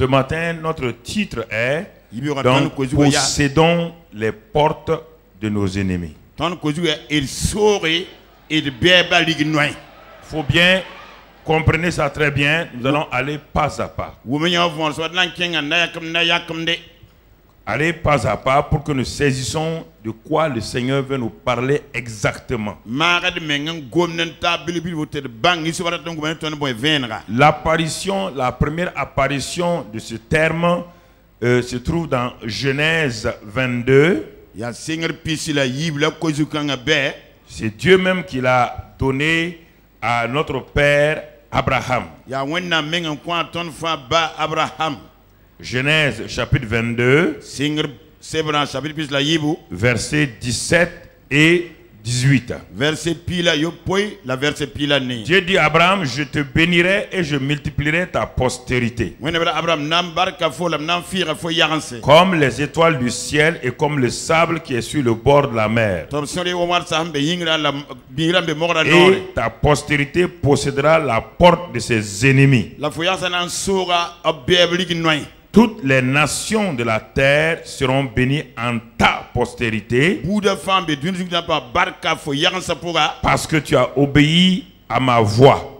Ce matin, notre titre est donc, possédons les portes de nos ennemis. Il faut bien comprendre ça très bien. Nous allons aller pas à pas. Allez pas à pas pour que nous saisissons de quoi le Seigneur veut nous parler exactement. L'apparition, la première apparition de ce terme se trouve dans Genèse 22. C'est Dieu même qui l'a donné à notre père Abraham. Genèse chapitre 22, versets 17 et 18. Dieu dit à Abraham, je te bénirai et je multiplierai ta postérité. Comme les étoiles du ciel et comme le sable qui est sur le bord de la mer. Et ta postérité possédera la porte de ses ennemis. Toutes les nations de la terre seront bénies en ta postérité parce que tu as obéi à ma voix.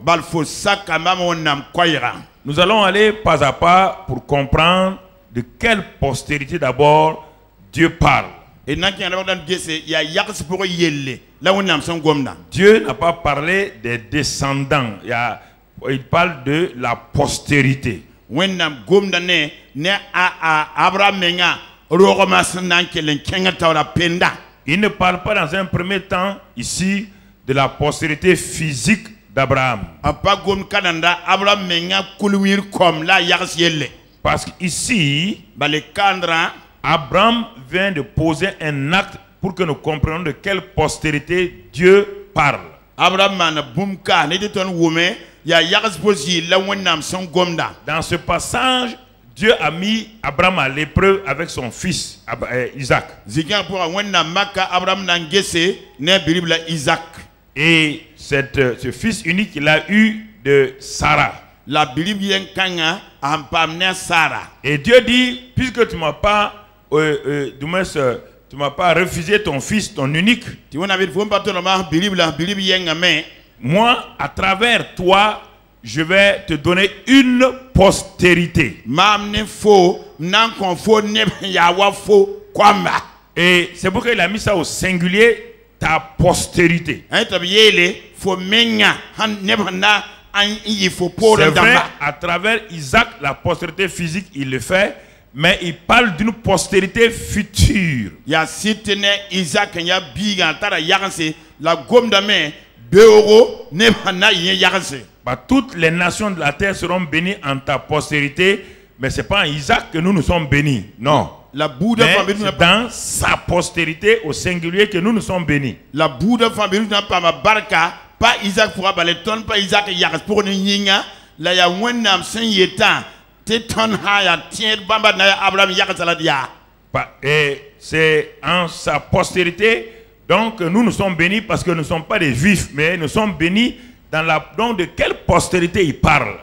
Nous allons aller pas à pas pour comprendre de quelle postérité d'abord Dieu parle. Dieu n'a pas parlé des descendants. Il parle de la postérité. Il ne parle pas dans un premier temps ici de la postérité physique d'Abraham. Parce qu'ici, Abraham vient de poser un acte pour que nous comprenions de quelle postérité Dieu parle. Dans ce passage, Dieu a mis Abraham à l'épreuve avec son fils Isaac. Et ce fils unique, il a eu de Sarah. Et Dieu dit, puisque tu m'as pas, tu m'as pas refusé ton fils, ton unique, moi, à travers toi, je vais te donner une postérité. Et c'est pourquoi il a mis ça au singulier, ta postérité. C'est vrai, à travers Isaac, la postérité physique, il le fait, mais il parle d'une postérité future. Toutes les nations de la terre seront bénies en ta postérité, mais ce n'est pas en Isaac que nous sommes bénis. Non. Mais c'est dans sa postérité au singulier que nous sommes bénis. Et c'est en sa postérité donc nous sommes bénis parce que nous ne sommes pas des juifs, mais nous sommes bénis dans la don de quelle postérité il parle.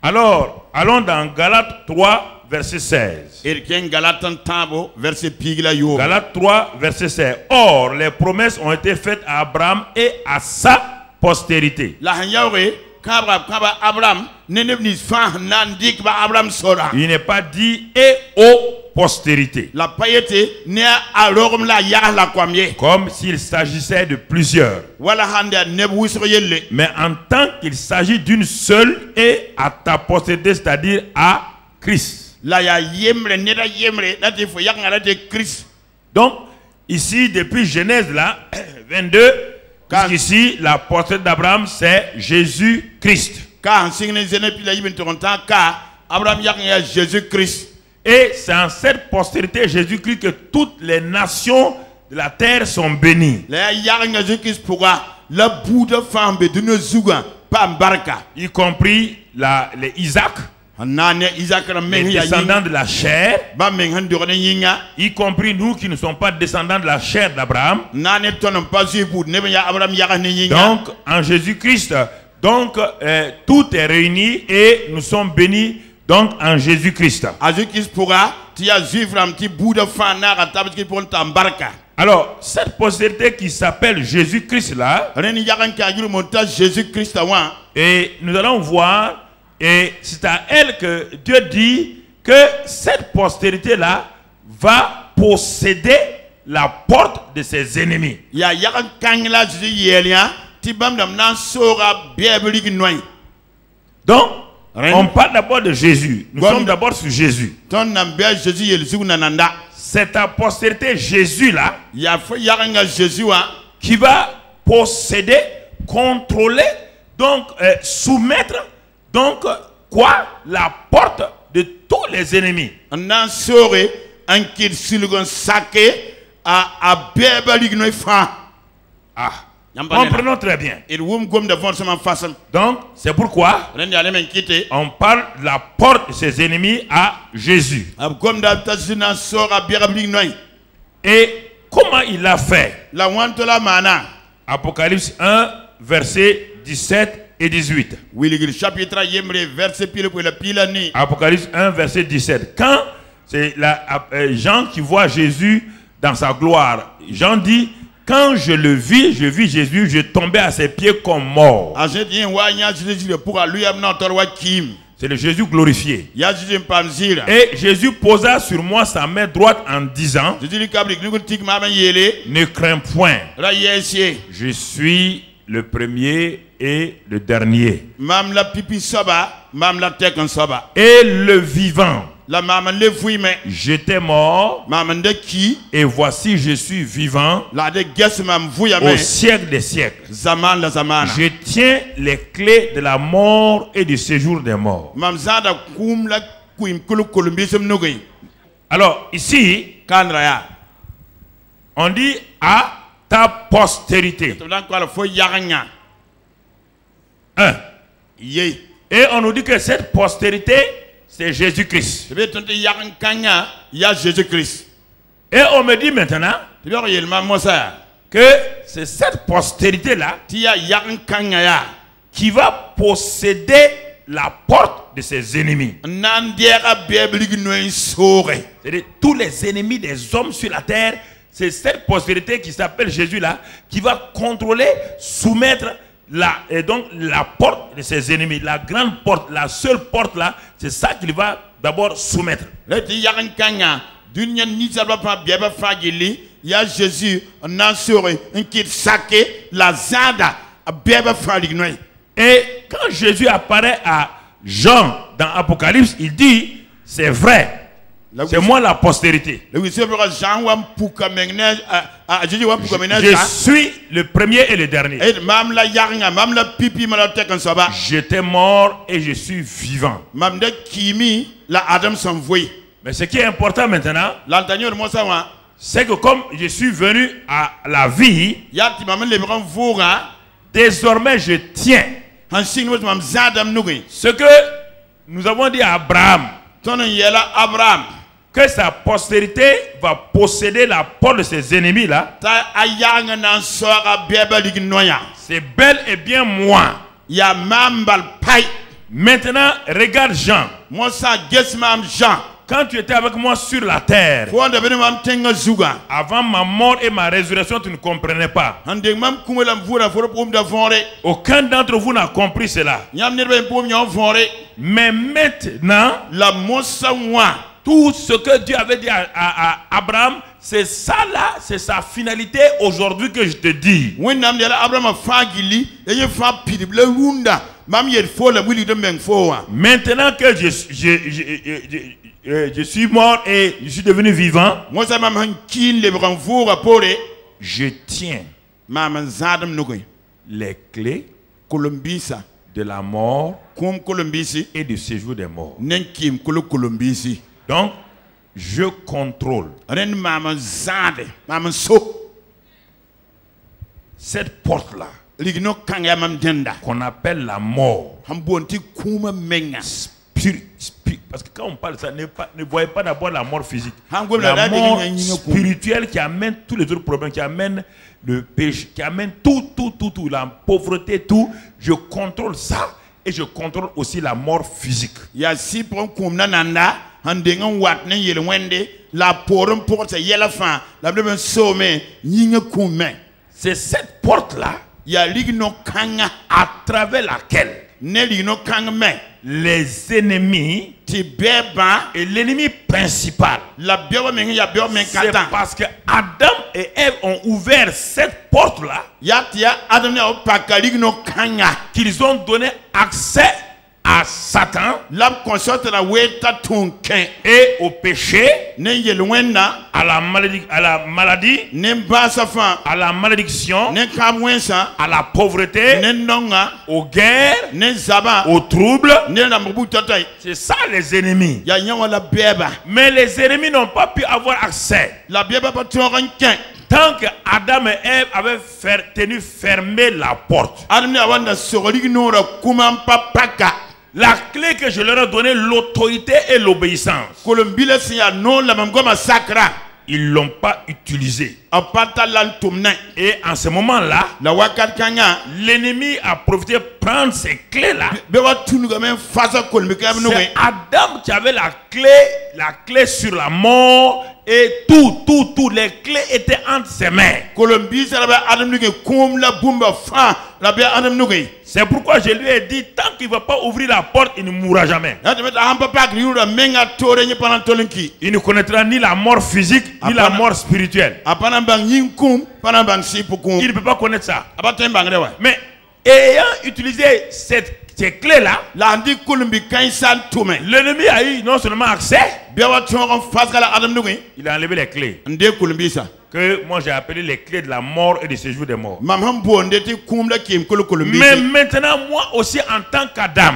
Alors, allons dans Galates 3, verset 16. Galates 3, verset 16. Or, les promesses ont été faites à Abraham et à sa postérité. Il n'est pas dit et aux postérités. Comme s'il s'agissait de plusieurs. Mais en tant qu'il s'agit d'une seule et à ta postérité, c'est-à-dire à Christ. Donc, ici, depuis Genèse là, 22, ici, la postérité d'Abraham, c'est Jésus-Christ. Et c'est en cette postérité Jésus-Christ que toutes les nations de la terre sont bénies. Y compris les Isaac. les descendants de la chair, y compris nous qui ne sommes pas descendants de la chair d'Abraham. Donc, en Jésus-Christ, donc tout est réuni et nous sommes bénis donc en Jésus-Christ. Alors, cette postérité qui s'appelle Jésus-Christ là, et nous allons voir, et c'est à elle que Dieu dit que cette postérité là va posséder la porte de ses ennemis. Donc, on parle d'abord de Jésus. Nous sommes d'abord sur Jésus. C'est ta postérité Jésus là qui va posséder, contrôler, donc soumettre, donc quoi? La porte de tous les ennemis. Comprenons très bien. Donc, c'est pourquoi on parle de la porte de ses ennemis à Jésus. Et comment il l'a fait? Apocalypse 1, versets 17 et 18. Apocalypse 1, verset 17. Quand c'est Jean qui voit Jésus dans sa gloire, Jean dit: quand je vis Jésus, je tombais à ses pieds comme mort. C'est le Jésus glorifié. Et Jésus posa sur moi sa main droite en disant: ne crains point, je suis le premier et le dernier, et le vivant. J'étais mort, et voici je suis vivant au siècle des siècles. Je tiens les clés de la mort et du séjour des morts. Alors ici, on dit à ta postérité. Et on nous dit que cette postérité, c'est Jésus-Christ. Et on me dit maintenant que c'est cette postérité-là qui va posséder la porte de ses ennemis. C'est-à-dire tous les ennemis des hommes sur la terre, c'est cette postérité qui s'appelle Jésus-là qui va contrôler, soumettre et donc la porte de ses ennemis, la grande porte, la seule porte là, c'est ça qu'il va d'abord soumettre. Et quand Jésus apparaît à Jean dans Apocalypse, il dit: c'est vrai, c'est moi la postérité. Je suis le premier et le dernier. J'étais mort et je suis vivant. Mais ce qui est important maintenant, c'est que comme je suis venu à la vie, désormais je tiens ce que nous avons dit à Abraham, que sa postérité va posséder la porte de ses ennemis là. C'est bel et bien moi. Maintenant, regarde Jean. Quand tu étais avec moi sur la terre, avant ma mort et ma résurrection, tu ne comprenais pas. Aucun d'entre vous n'a compris cela. Mais maintenant, tout ce que Dieu avait dit à Abraham, c'est ça là, c'est sa finalité aujourd'hui que je te dis. Maintenant que je suis mort et je suis devenu vivant, je tiens les clés de la mort et du séjour des morts. Donc, je contrôle cette porte-là qu'on appelle la mort parce que quand on parle de ça, ne voyez pas d'abord la mort physique. La mort spirituelle qui amène tous les autres problèmes, qui amène le péché, qui amène tout, la pauvreté, tout. Je contrôle ça et je contrôle aussi la mort physique. La c'est cette porte-là à travers laquelle les ennemis et l'ennemi principal, c'est parce que Adam et Ève ont ouvert cette porte-là qu'ils ont donné accès à Satan et au péché, à la maladie, à la malédiction, à la pauvreté, aux guerres, aux troubles. C'est ça les ennemis. Mais les ennemis n'ont pas pu avoir accès tant que Adam et Ève avaient tenu fermée la porte. La clé que je leur ai donnée, l'autorité et l'obéissance, ils ne l'ont pas utilisée. Et en ce moment-là, l'ennemi a profité de prendre ces clés-là. C'est Adam qui avait la clé sur la mort. Et tout, les clés étaient entre ses mains. C'est pourquoi je lui ai dit, tant qu'il ne va pas ouvrir la porte, il ne mourra jamais. Il ne connaîtra ni la mort physique, ni la mort spirituelle. Il ne peut pas connaître ça. Mais ayant utilisé ces clés-là, l'ennemi a eu non seulement accès, il a enlevé les clés que moi j'ai appelé les clés de la mort et du séjour des morts. Mais maintenant, moi aussi en tant qu'Adam,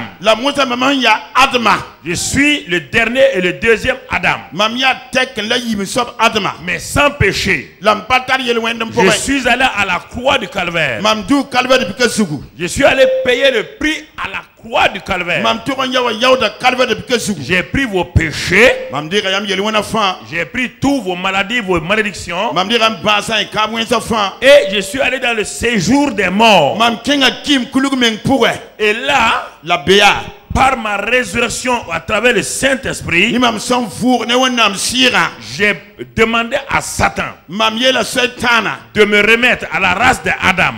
je suis le dernier et le deuxième Adam, mais sans péché. Je suis allé à la croix du Calvaire. Je suis allé payer le prix à la croix du Calvaire. J'ai pris vos péchés, j'ai pris tous vos maladies, vos malédictions, et je suis allé dans le séjour des morts. Et là, par ma résurrection à travers le Saint-Esprit, j'ai demandé à Satan de me remettre à la race d'Adam,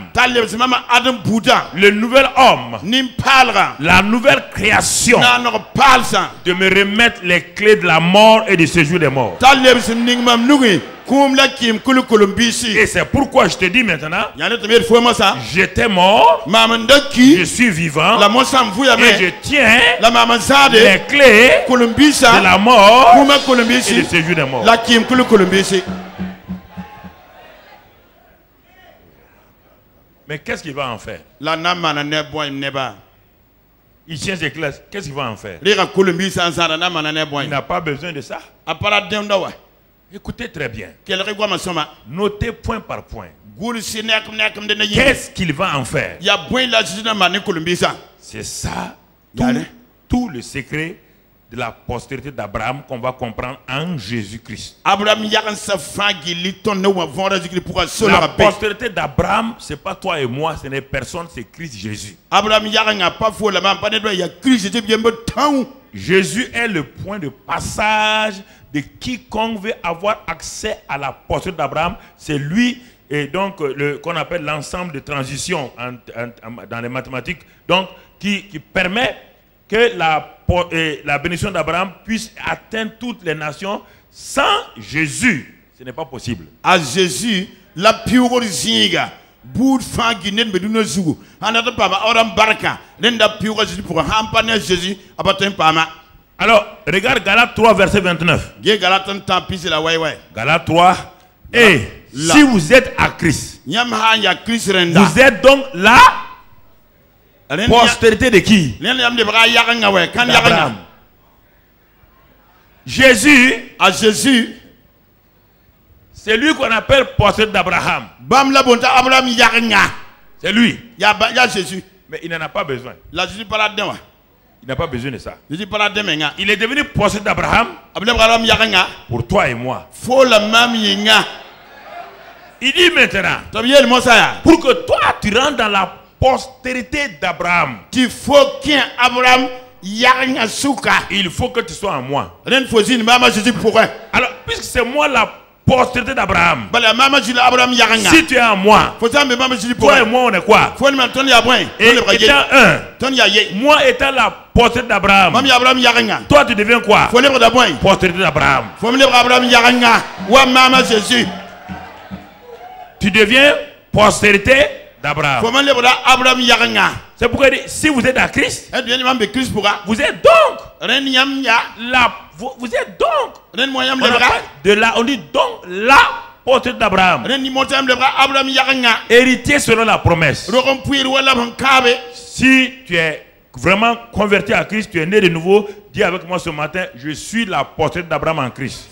le nouvel homme, la nouvelle création, de me remettre les clés de la mort et du séjour des morts. Et c'est pourquoi je te dis maintenant, j'étais mort, je suis vivant, et je tiens les clés de la mort et du séjour des morts. Mais qu'est-ce qu'il va en faire? Il tient ses clés, qu'est-ce qu'il va en faire? Il n'a pas besoin de ça. Écoutez très bien. Notez point par point. Qu'est-ce qu'il va en faire? C'est ça tout le secret de la postérité d'Abraham qu'on va comprendre en Jésus-Christ. La postérité d'Abraham, ce n'est pas toi et moi, ce n'est personne, c'est Christ Jésus. Jésus est le point de passage de quiconque veut avoir accès à la postérité d'Abraham. C'est lui, et donc qu'on appelle l'ensemble de transition dans les mathématiques, donc qui permet que la bénédiction d'Abraham puisse atteindre toutes les nations. Sans Jésus, ce n'est pas possible. À Jésus, la pure zinga. Boud fangi meduna zugu anata pama oram baraka nenda pure Jésus pour hampane Jésus abaten pama. Alors regarde Galates 3 verset 29. Galates 3 et si vous êtes à Christ, vous êtes donc la postérité de qui? d'Abraham. Jésus, à Jésus, c'est lui qu'on appelle postérité d'Abraham. C'est lui. Il y a Jésus. Mais il n'en a pas besoin. La Jésus pas là-dedans. Il n'a pas besoin de ça. Il est devenu postérité d'Abraham pour toi et moi. Il dit maintenant, pour que toi tu rentres dans la postérité d'Abraham, il faut que tu sois en moi. Alors, puisque c'est moi la postérité d'Abraham, si tu es en moi, toi et moi on est quoi? Et étant un, moi étant la postérité d'Abraham, toi tu deviens quoi? Postérité d'Abraham. Tu deviens postérité d'Abraham. C'est pourquoi il dit, si vous êtes à Christ, vous êtes donc vous êtes donc on dit donc la postérité d'Abraham, héritier selon la promesse. Si tu es vraiment converti à Christ, tu es né de nouveau, dis avec moi ce matin, je suis la postérité d'Abraham en Christ.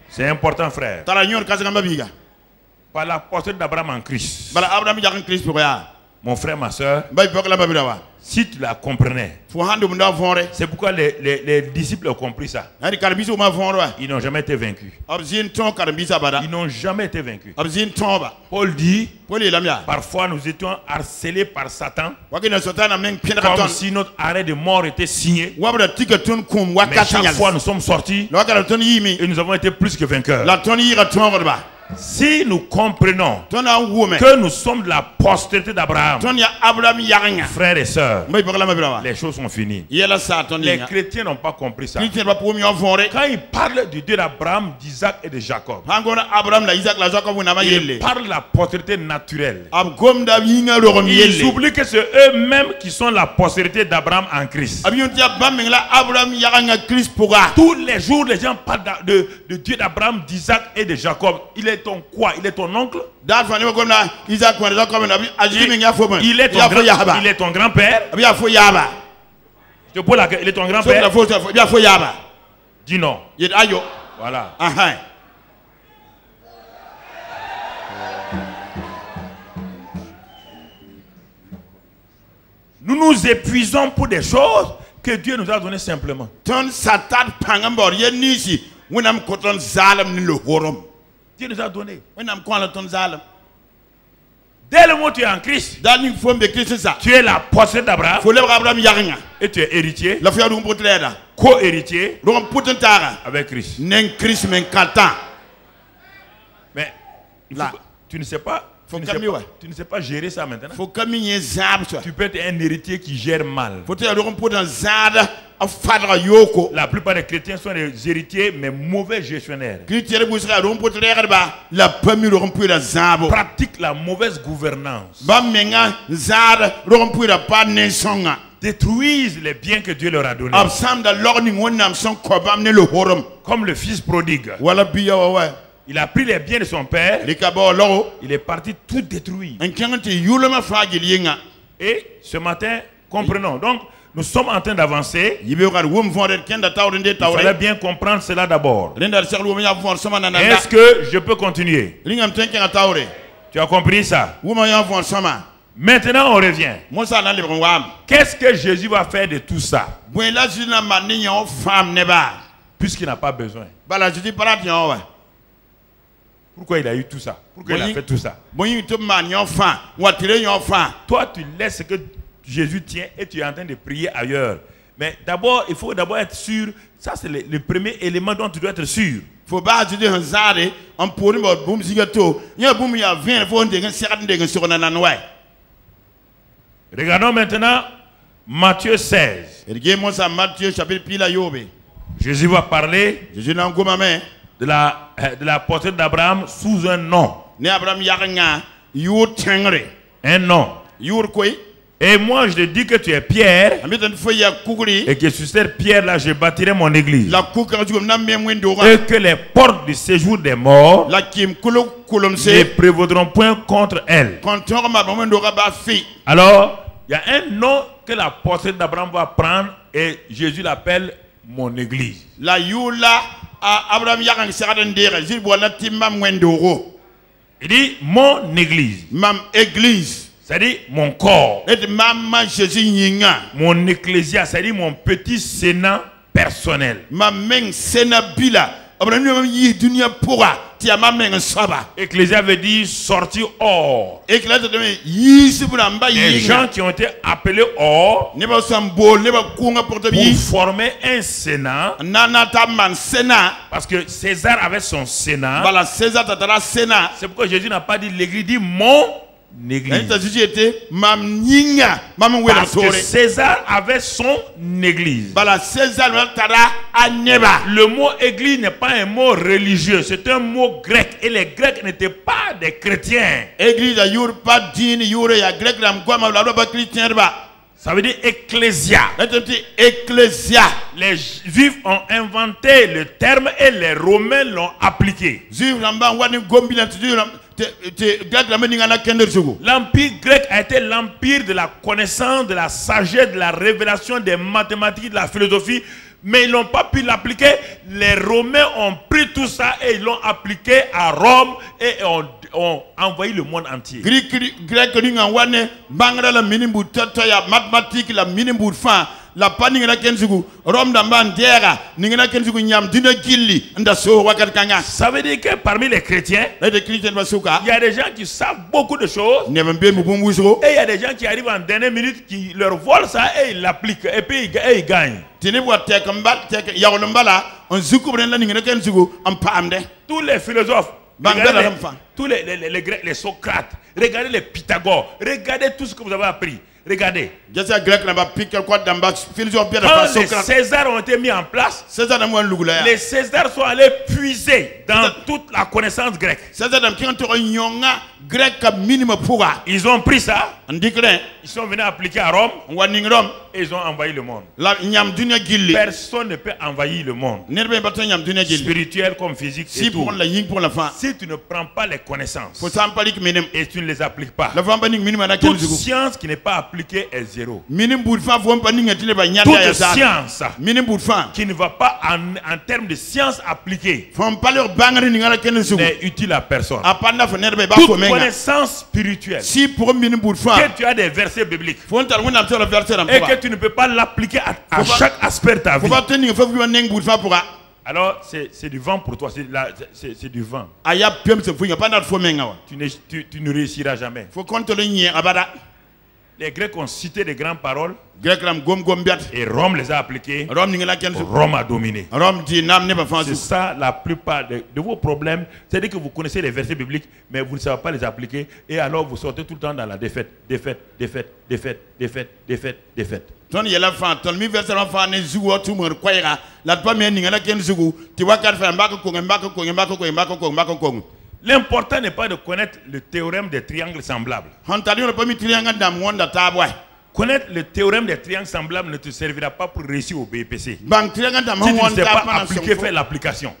C'est important, frère. Par la postérité d'Abraham en Christ. Mon frère, ma soeur, si tu la comprenais, c'est pourquoi les disciples ont compris ça. Ils n'ont jamais été vaincus. Ils n'ont jamais été vaincus. Paul dit, parfois nous étions harcelés par Satan, comme si notre arrêt de mort était signé. Mais chaque fois nous sommes sortis et nous avons été plus que vainqueurs. Si nous comprenons que nous sommes de la postérité d'Abraham, frères et sœurs, les choses sont finies. Les chrétiens n'ont pas compris ça. Quand ils parlent du Dieu d'Abraham, d'Isaac et de Jacob, ils parlent de la postérité naturelle. Ils oublient que c'est eux-mêmes qui sont la postérité d'Abraham en Christ. Tous les jours, les gens parlent de Dieu d'Abraham, d'Isaac et de Jacob. Il est ton quoi? Il est ton oncle? Il est ton grand-père? Je pose la question, il est ton grand-père? Dis non. Voilà. Nous nous épuisons pour des choses que Dieu nous a données simplement. Dieu nous a donné. Dès le moment où tu es en Christ, tu es la postérité d'Abraham et tu es héritier, co-héritier avec Christ. Mais tu ne sais pas. Tu ne sais pas gérer ça maintenant. Tu peux être un héritier qui gère mal. La plupart des chrétiens sont des héritiers mais mauvais gestionnaires. Pratiquent la mauvaise gouvernance. Détruisent les biens que Dieu leur a donnés. Comme le fils prodigue. Il a pris les biens de son père. Il est parti tout détruire. Et ce matin, comprenons. Donc, nous sommes en train d'avancer. Il fallait bien comprendre cela d'abord. Est-ce que je peux continuer? Tu as compris ça? Maintenant, on revient. Qu'est-ce que Jésus va faire de tout ça? Puisqu'il n'a pas besoin. Pourquoi il a eu tout ça? Pourquoi il a fait tout ça? Toi, tu laisses ce que Jésus tient et tu es en train de prier ailleurs. Mais d'abord, il faut d'abord être sûr. Ça, c'est le premier élément dont tu dois être sûr. Regardons maintenant Matthieu 16. Jésus va parler de la portée d'Abraham sous un nom. Un nom. Et moi je te dis que tu es Pierre. Et que sur cette pierre là je bâtirai mon église. Et que les portes du séjour des morts ne prévaudront point contre elle. Alors il y a un nom que la portée d'Abraham va prendre et Jésus l'appelle mon église. Il dit mon église. Mam église. C'est-à-dire mon corps. Et maman Jésus yinga. Mon ecclésia, c'est-à-dire mon petit sénat personnel. Ma meng sénat bila. Ecclésia veut dire sortir hors. Les gens qui ont été appelés hors pour former un sénat. Parce que César avait son sénat. C'est pourquoi Jésus n'a pas dit l'église, dit mon église. Parce que César avait son église. Le mot église n'est pas un mot religieux, c'est un mot grec. Et les Grecs n'étaient pas des chrétiens. Ça veut dire ecclésia. Les Juifs ont inventé le terme et les Romains l'ont appliqué. L'empire grec a été l'empire de la connaissance, de la sagesse, de la révélation, des mathématiques, de la philosophie. Mais ils n'ont pas pu l'appliquer. Les Romains ont pris tout ça et ils l'ont appliqué à Rome et ont envahi le monde entier. La pani ngana kenzugu rom damba ndiera ningana kenzugu nyam dina gilli nda so wakat kanga. Ça veut dire que parmi les chrétiens, il y a des gens qui savent beaucoup de choses et il y a des gens qui arrivent en dernière minute qui leur volent ça et ils l'appliquent et puis ils gagnent. Tous les philosophes, tous les Grecs, les Socrates, regardez les Pythagore, regardez tout ce que vous avez appris. Regardez. Quand les Césars ont été mis en place, les Césars sont allés puiser dans toute la connaissance grecque. Ils ont pris ça, ils sont venus appliquer à Rome et ils ont envahi le monde. Personne ne peut envahir le monde, spirituel comme physique et tout. Si tu ne prends pas les connaissances et tu ne les appliques pas, toute science qui n'est pas appliquée est zéro. Toute science qui ne va pas en termes de science appliquée n'est utile à personne. Toute connaissance spirituelle, que tu as des versets bibliques et que tu ne peux pas l'appliquer à chaque aspect de ta vie, alors c'est du vent pour toi, c'est du vent. Tu ne réussiras jamais. Les Grecs ont cité des grandes paroles et Rome les a appliquées. Rome a dominé. C'est ça la plupart de vos problèmes. C'est-à-dire que vous connaissez les versets bibliques, mais vous ne savez pas les appliquer. Et alors vous sortez tout le temps dans la défaite. Défaite, défaite, défaite, défaite, défaite, défaite. L'important n'est pas de connaître le théorème des triangles semblables. Connaître le théorème des triangles semblables ne te servira pas pour réussir au BPC. Si tu ne sais pas appliquer, faire l'application.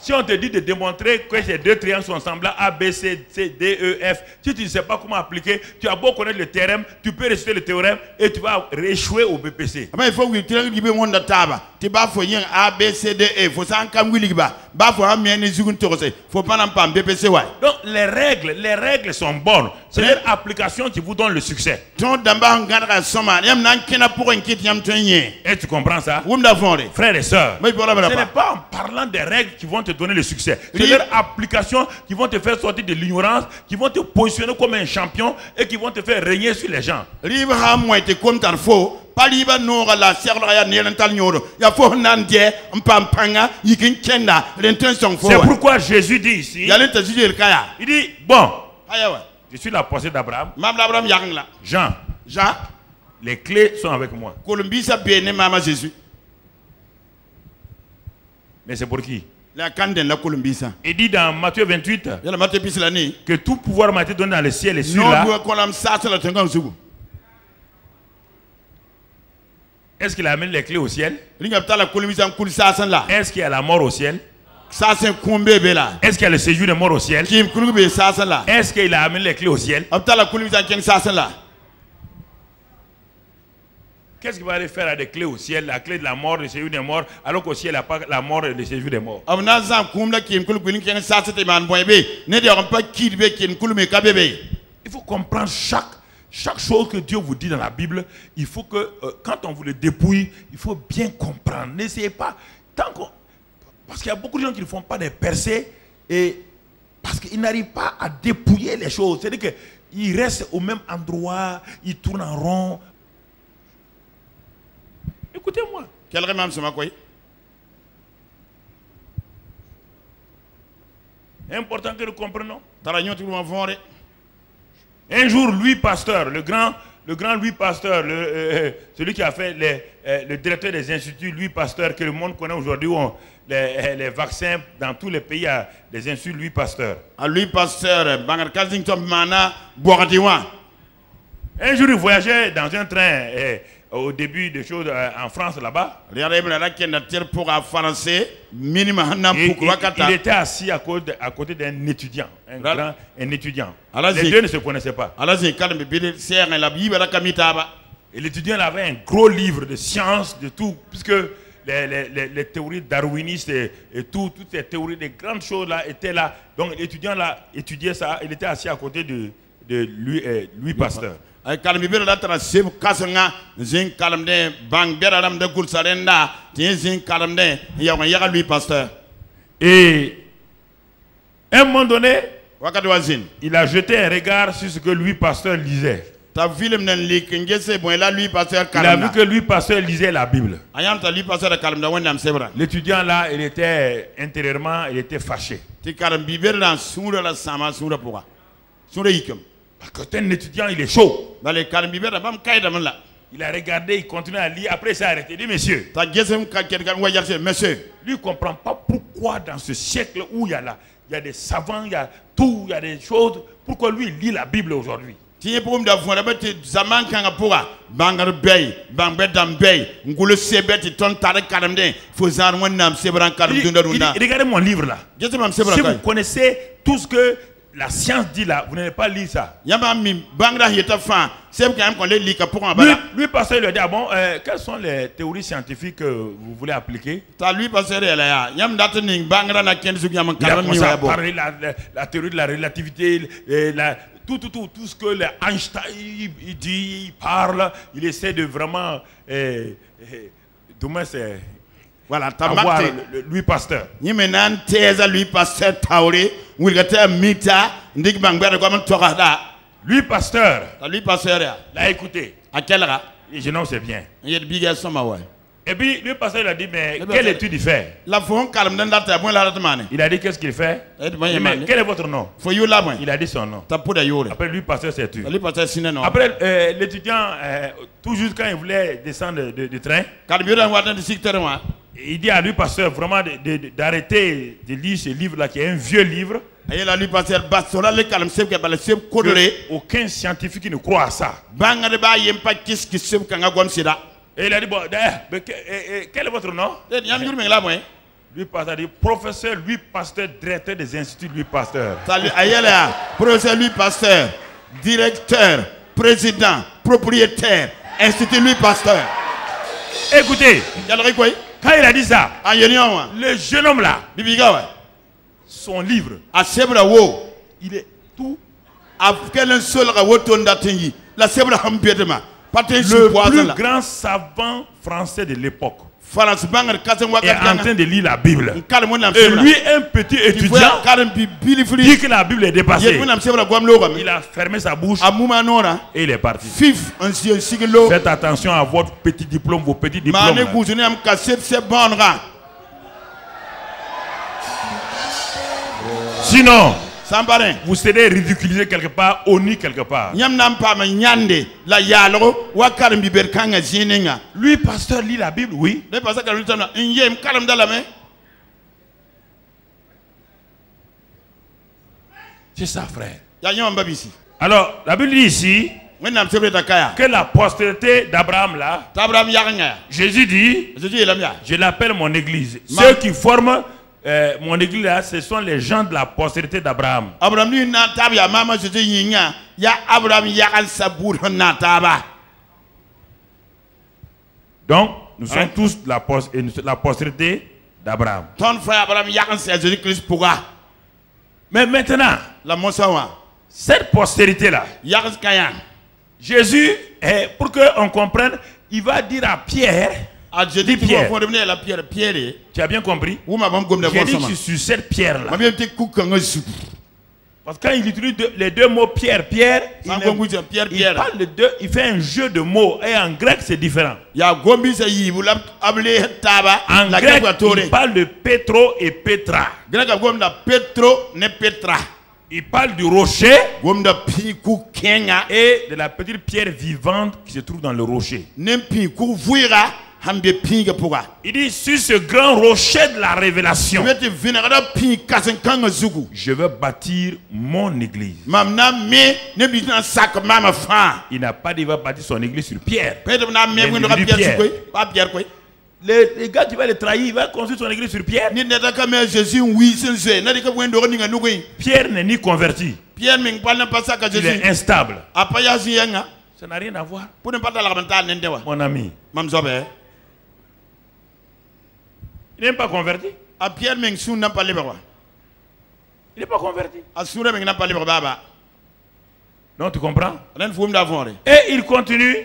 Si on te dit de démontrer que ces deux triangles sont semblables, A, B, C, D, E, F, si tu ne sais pas comment appliquer, tu as beau connaître le théorème, tu peux réciter le théorème et tu vas échouer au BPC. Donc les règles sont bonnes. C'est leur application qui vous donne le succès. Et tu comprends ça? Frères et sœurs, ce n'est pas en parlant des règles qui vont te donner le succès. C'est leur application qui vont te faire sortir de l'ignorance, qui vont te positionner comme un champion et qui vont te faire régner sur les gens. C'est pourquoi Jésus dit ici, il dit, bon, je suis la pensée d'Abraham. Jean, les clés sont avec moi. Mais c'est pour qui? Il dit dans Matthieu 28 que tout pouvoir m'a été donné dans le ciel et sur là. Est-ce qu'il amène les clés au ciel? Est-ce qu'il y a la mort au ciel? Est-ce qu'il y a le séjour de mort au ciel? Est-ce qu'il a amené les clés au ciel? Qu'est-ce qu'il va aller faire à des clés au ciel, la clé de la mort, le séjour des morts, alors qu'au ciel, il n'y a pas la mort et le séjour des morts. Il faut comprendre chaque chose que Dieu vous dit dans la Bible. Il faut que, quand on vous le dépouille, il faut bien comprendre. N'essayez pas, parce qu'il y a beaucoup de gens qui ne font pas des percées, et parce qu'ils n'arrivent pas à dépouiller les choses. C'est-à-dire qu'ils restent au même endroit, ils tournent en rond. Écoutez-moi. C'est important que nous comprenions. Un jour, Louis Pasteur, le grand Louis Pasteur, celui qui a fait le directeur des instituts Louis Pasteur, que le monde connaît aujourd'hui, les vaccins dans tous les pays, à des instituts Louis Pasteur. Louis Pasteur, un jour, il voyageait dans un train au début des choses en France là-bas. Il était assis à côté d'un étudiant, un étudiant. Les deux ne se connaissaient pas. Et l'étudiant avait un gros livre de sciences, de tout, puisque les théories darwinistes et toutes ces théories, des grandes choses là étaient là. Donc l'étudiant là étudiait ça, il était assis à côté de Louis Pasteur. Et à un moment donné, il a jeté un regard sur ce que Louis Pasteur lisait. Il a vu que Louis Pasteur lisait la Bible. L'étudiant là, il était intérieurement, il était fâché. Parce que un étudiant, il est chaud. Il a regardé, il continue à lire. Après, il s'est arrêté. Il dit, monsieur, lui ne comprend pas pourquoi dans ce siècle où il y a des savants, il y a tout, il y a des choses, pourquoi lui, il lit la Bible aujourd'hui. Il regardez mon livre là. Si vous connaissez tout ce que la science dit là, vous n'avez pas lu ça. Lui, Pasteur, il a dit, ah bon, quelles sont les théories scientifiques que vous voulez appliquer? Il a commencé à parler la théorie de la relativité, tout ce que Einstein il dit, il parle, il essaie de vraiment... demain c'est... Voilà, avoir Louis Pasteur. Louis Pasteur l'a écouté. Et je n'en sais bien. Et puis Louis Pasteur il a dit, mais quelle étude il fait? Il a dit, qu'est-ce qu'il fait? Mais quel est votre nom? Il a dit son nom. Après Louis Pasteur s'est tué. Après l'étudiant, toujours quand il voulait descendre du train, il dit à Louis Pasteur vraiment d'arrêter de lire ce livre-là, qui est un vieux livre. Aucun scientifique ne croit à ça. Et il a dit, bon, quel est votre nom? Louis Pasteur a dit, professeur Louis Pasteur, directeur des instituts Louis Pasteur. Professeur Louis Pasteur, directeur, président, propriétaire, institut Louis Pasteur. Écoutez, quand il a dit ça, le jeune homme là, son livre, il est tout. Le plus grand savant français de l'époque est en train de lire la Bible. Et lui, un petit étudiant, dit que la Bible est dépassée. Il a fermé sa bouche et il est parti. Faites attention à votre petit diplôme, vos petits diplômes. Sinon, vous serez ridiculisé quelque part, honni quelque part. Lui, pasteur, lit la Bible, oui. C'est ça, frère. Alors, la Bible dit ici que la postérité d'Abraham là, Jésus dit, je l'appelle mon église. Ceux qui forment mon église là, ce sont les gens de la postérité d'Abraham. Donc, nous sommes tous la postérité d'Abraham. Mais maintenant, cette postérité-là, Jésus, pour qu'on comprenne, il va dire à Pierre, Pierre, tu as bien compris? J'ai dit que je suis sur cette pierre-là. Parce que quand il utilise les deux mots Pierre, il parle de deux, il fait un jeu de mots. Et en grec, c'est différent. En grec, il parle de Pétro et Pétra. Il parle du rocher et de la petite pierre vivante qui se trouve dans le rocher. Il dit, sur ce grand rocher de la révélation, je veux bâtir mon église. Il n'a pas dit qu'il va bâtir son église sur Pierre. Les gars qui vont le trahir, il va construire son église sur Pierre. Pierre n'est ni converti. Il est instable. Ça n'a rien à voir. Mon ami. Il n'est pas converti. Il n'est pas converti. Non, tu comprends? Et il continue.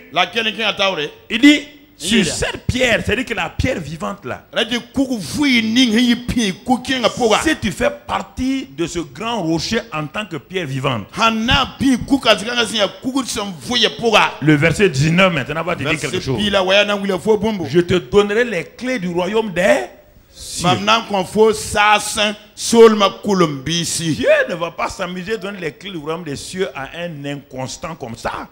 Il dit, sur cette pierre, c'est-à-dire que la pierre vivante là, si tu fais partie de ce grand rocher en tant que pierre vivante, le verset 19 maintenant va te dire quelque chose. Je te donnerai les clés du royaume des cieux. Dieu ne va pas s'amuser à donner les clés du royaume des cieux à un inconstant comme ça.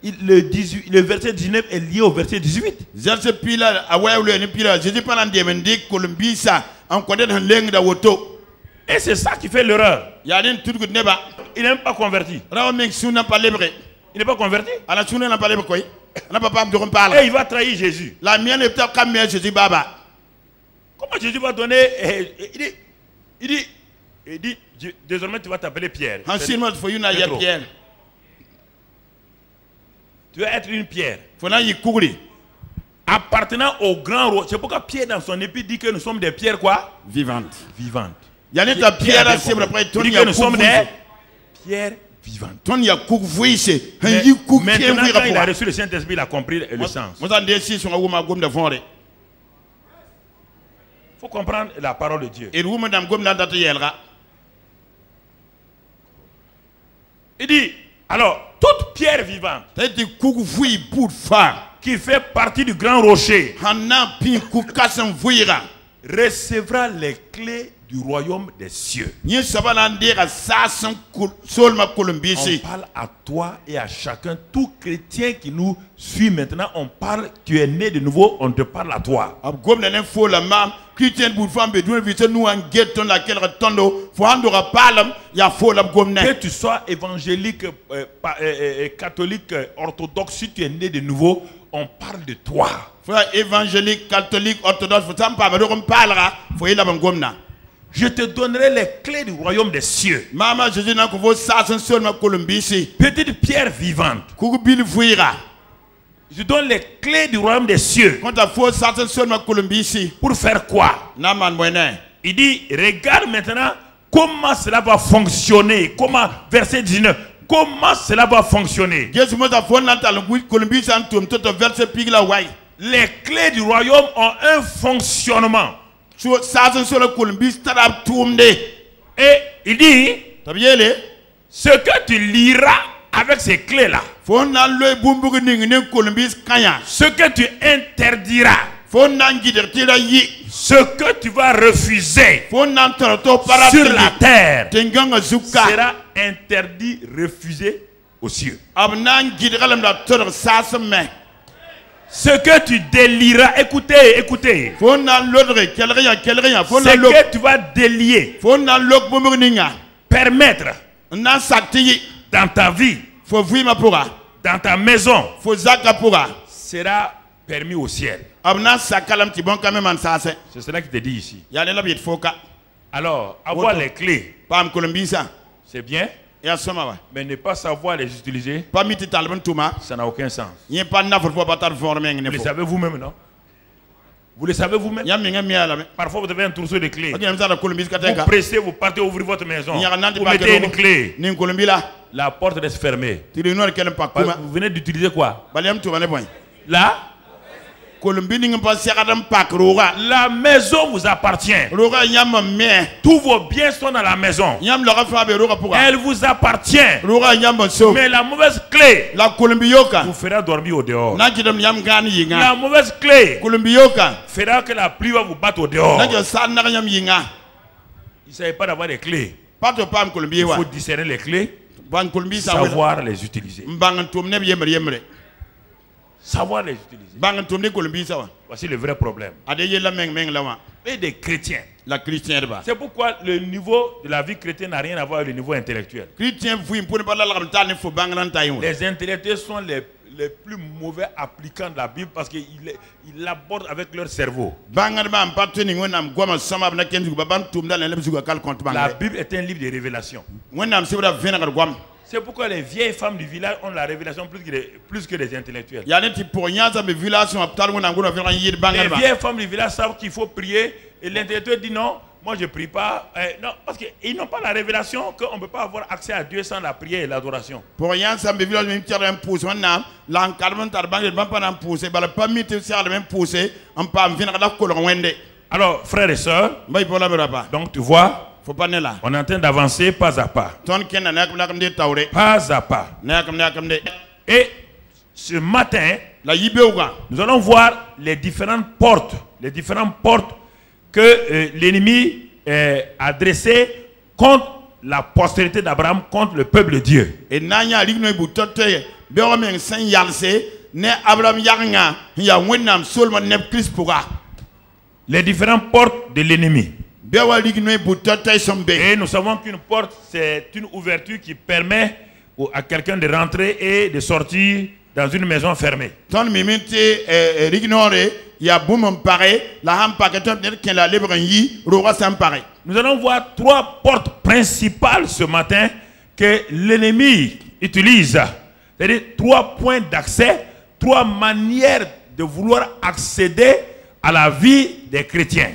Le verset 19 est lié au verset 18. Et c'est ça qui fait l'erreur. Il n'est pas converti. Il n'est pas converti. Et il va trahir Jésus. Comment Jésus va donner... Il dit, désormais tu vas t'appeler Pierre. Tu vas être une pierre. Appartenant au grand roi. C'est pourquoi Pierre dans son épître dit que nous sommes des pierres quoi? Vivantes. Il dit que nous sommes des pierres vivantes. Maintenant quand il a reçu le Saint-Esprit, il a compris le sens. Il faut comprendre la parole de Dieu. Il dit, alors, toute pierre vivante qui fait partie du grand rocher recevra les clés du royaume des cieux. On parle à toi et à chacun, tout chrétien qui nous suit maintenant, on parle, tu es né de nouveau, on te parle à toi. Que tu sois évangélique, catholique, orthodoxe, si tu es né de nouveau, on parle de toi. Évangélique, catholique, orthodoxe, je te donnerai les clés du royaume des cieux. Petite pierre vivante. Je donne les clés du royaume des cieux. Pour faire quoi? Il dit, regarde maintenant comment cela va fonctionner. Comment, verset 19, comment cela va fonctionner. Les clés du royaume ont un fonctionnement. Et il dit, ce que tu liras avec ces clés-là, ce que tu interdiras, ce que tu vas refuser sur la terre sera interdit, refusé aux cieux. Ce que tu délieras, écoutez, ce que tu vas délier, permettre dans ta vie, dans ta maison, sera permis au ciel. C'est cela qui te dit ici. Alors, avoir les clés, c'est bien. Mais ne pas savoir les utiliser, ça n'a aucun sens. Vous le savez vous-même, non? Vous le savez vous-même. Parfois vous avez un trousseau de clés. Vous pressez, vous partez ouvrir votre maison. Vous mettez une clé. La porte reste fermée. Vous venez d'utiliser quoi? Là, la maison vous appartient. Tous vos biens sont dans la maison. Elle vous appartient. Mais la mauvaise clé vous fera dormir au dehors. La mauvaise clé fera que la pluie va vous battre au dehors. Il ne s'agit pas d'avoir des clés. Il faut discerner les clés, savoir les utiliser. Savoir les utiliser. Voici le vrai problème. Et des chrétiens. C'est pourquoi le niveau de la vie chrétienne n'a rien à voir avec le niveau intellectuel. Les intellectuels sont les plus mauvais applicants de la Bible parce qu'ils l'abordent avec leur cerveau. La Bible est un livre de révélation. C'est pourquoi les vieilles femmes du village ont la révélation plus que les intellectuels. Les vieilles femmes du village savent qu'il faut prier et l'intellectuel dit non, moi je ne prie pas. Non, parce qu'ils n'ont pas la révélation qu'on ne peut pas avoir accès à Dieu sans la prière et l'adoration. Alors, frères et sœurs, donc tu vois, on est en train d'avancer pas à pas. Pas à pas. Et ce matin, nous allons voir les différentes portes que l'ennemi a dressées contre la postérité d'Abraham, contre le peuple de Dieu. Les différentes portes de l'ennemi. Et nous savons qu'une porte, c'est une ouverture qui permet à quelqu'un de rentrer et de sortir dans une maison fermée. Nous allons voir trois portes principales ce matin que l'ennemi utilise. C'est-à-dire trois points d'accès, trois manières de vouloir accéder à la vie des chrétiens.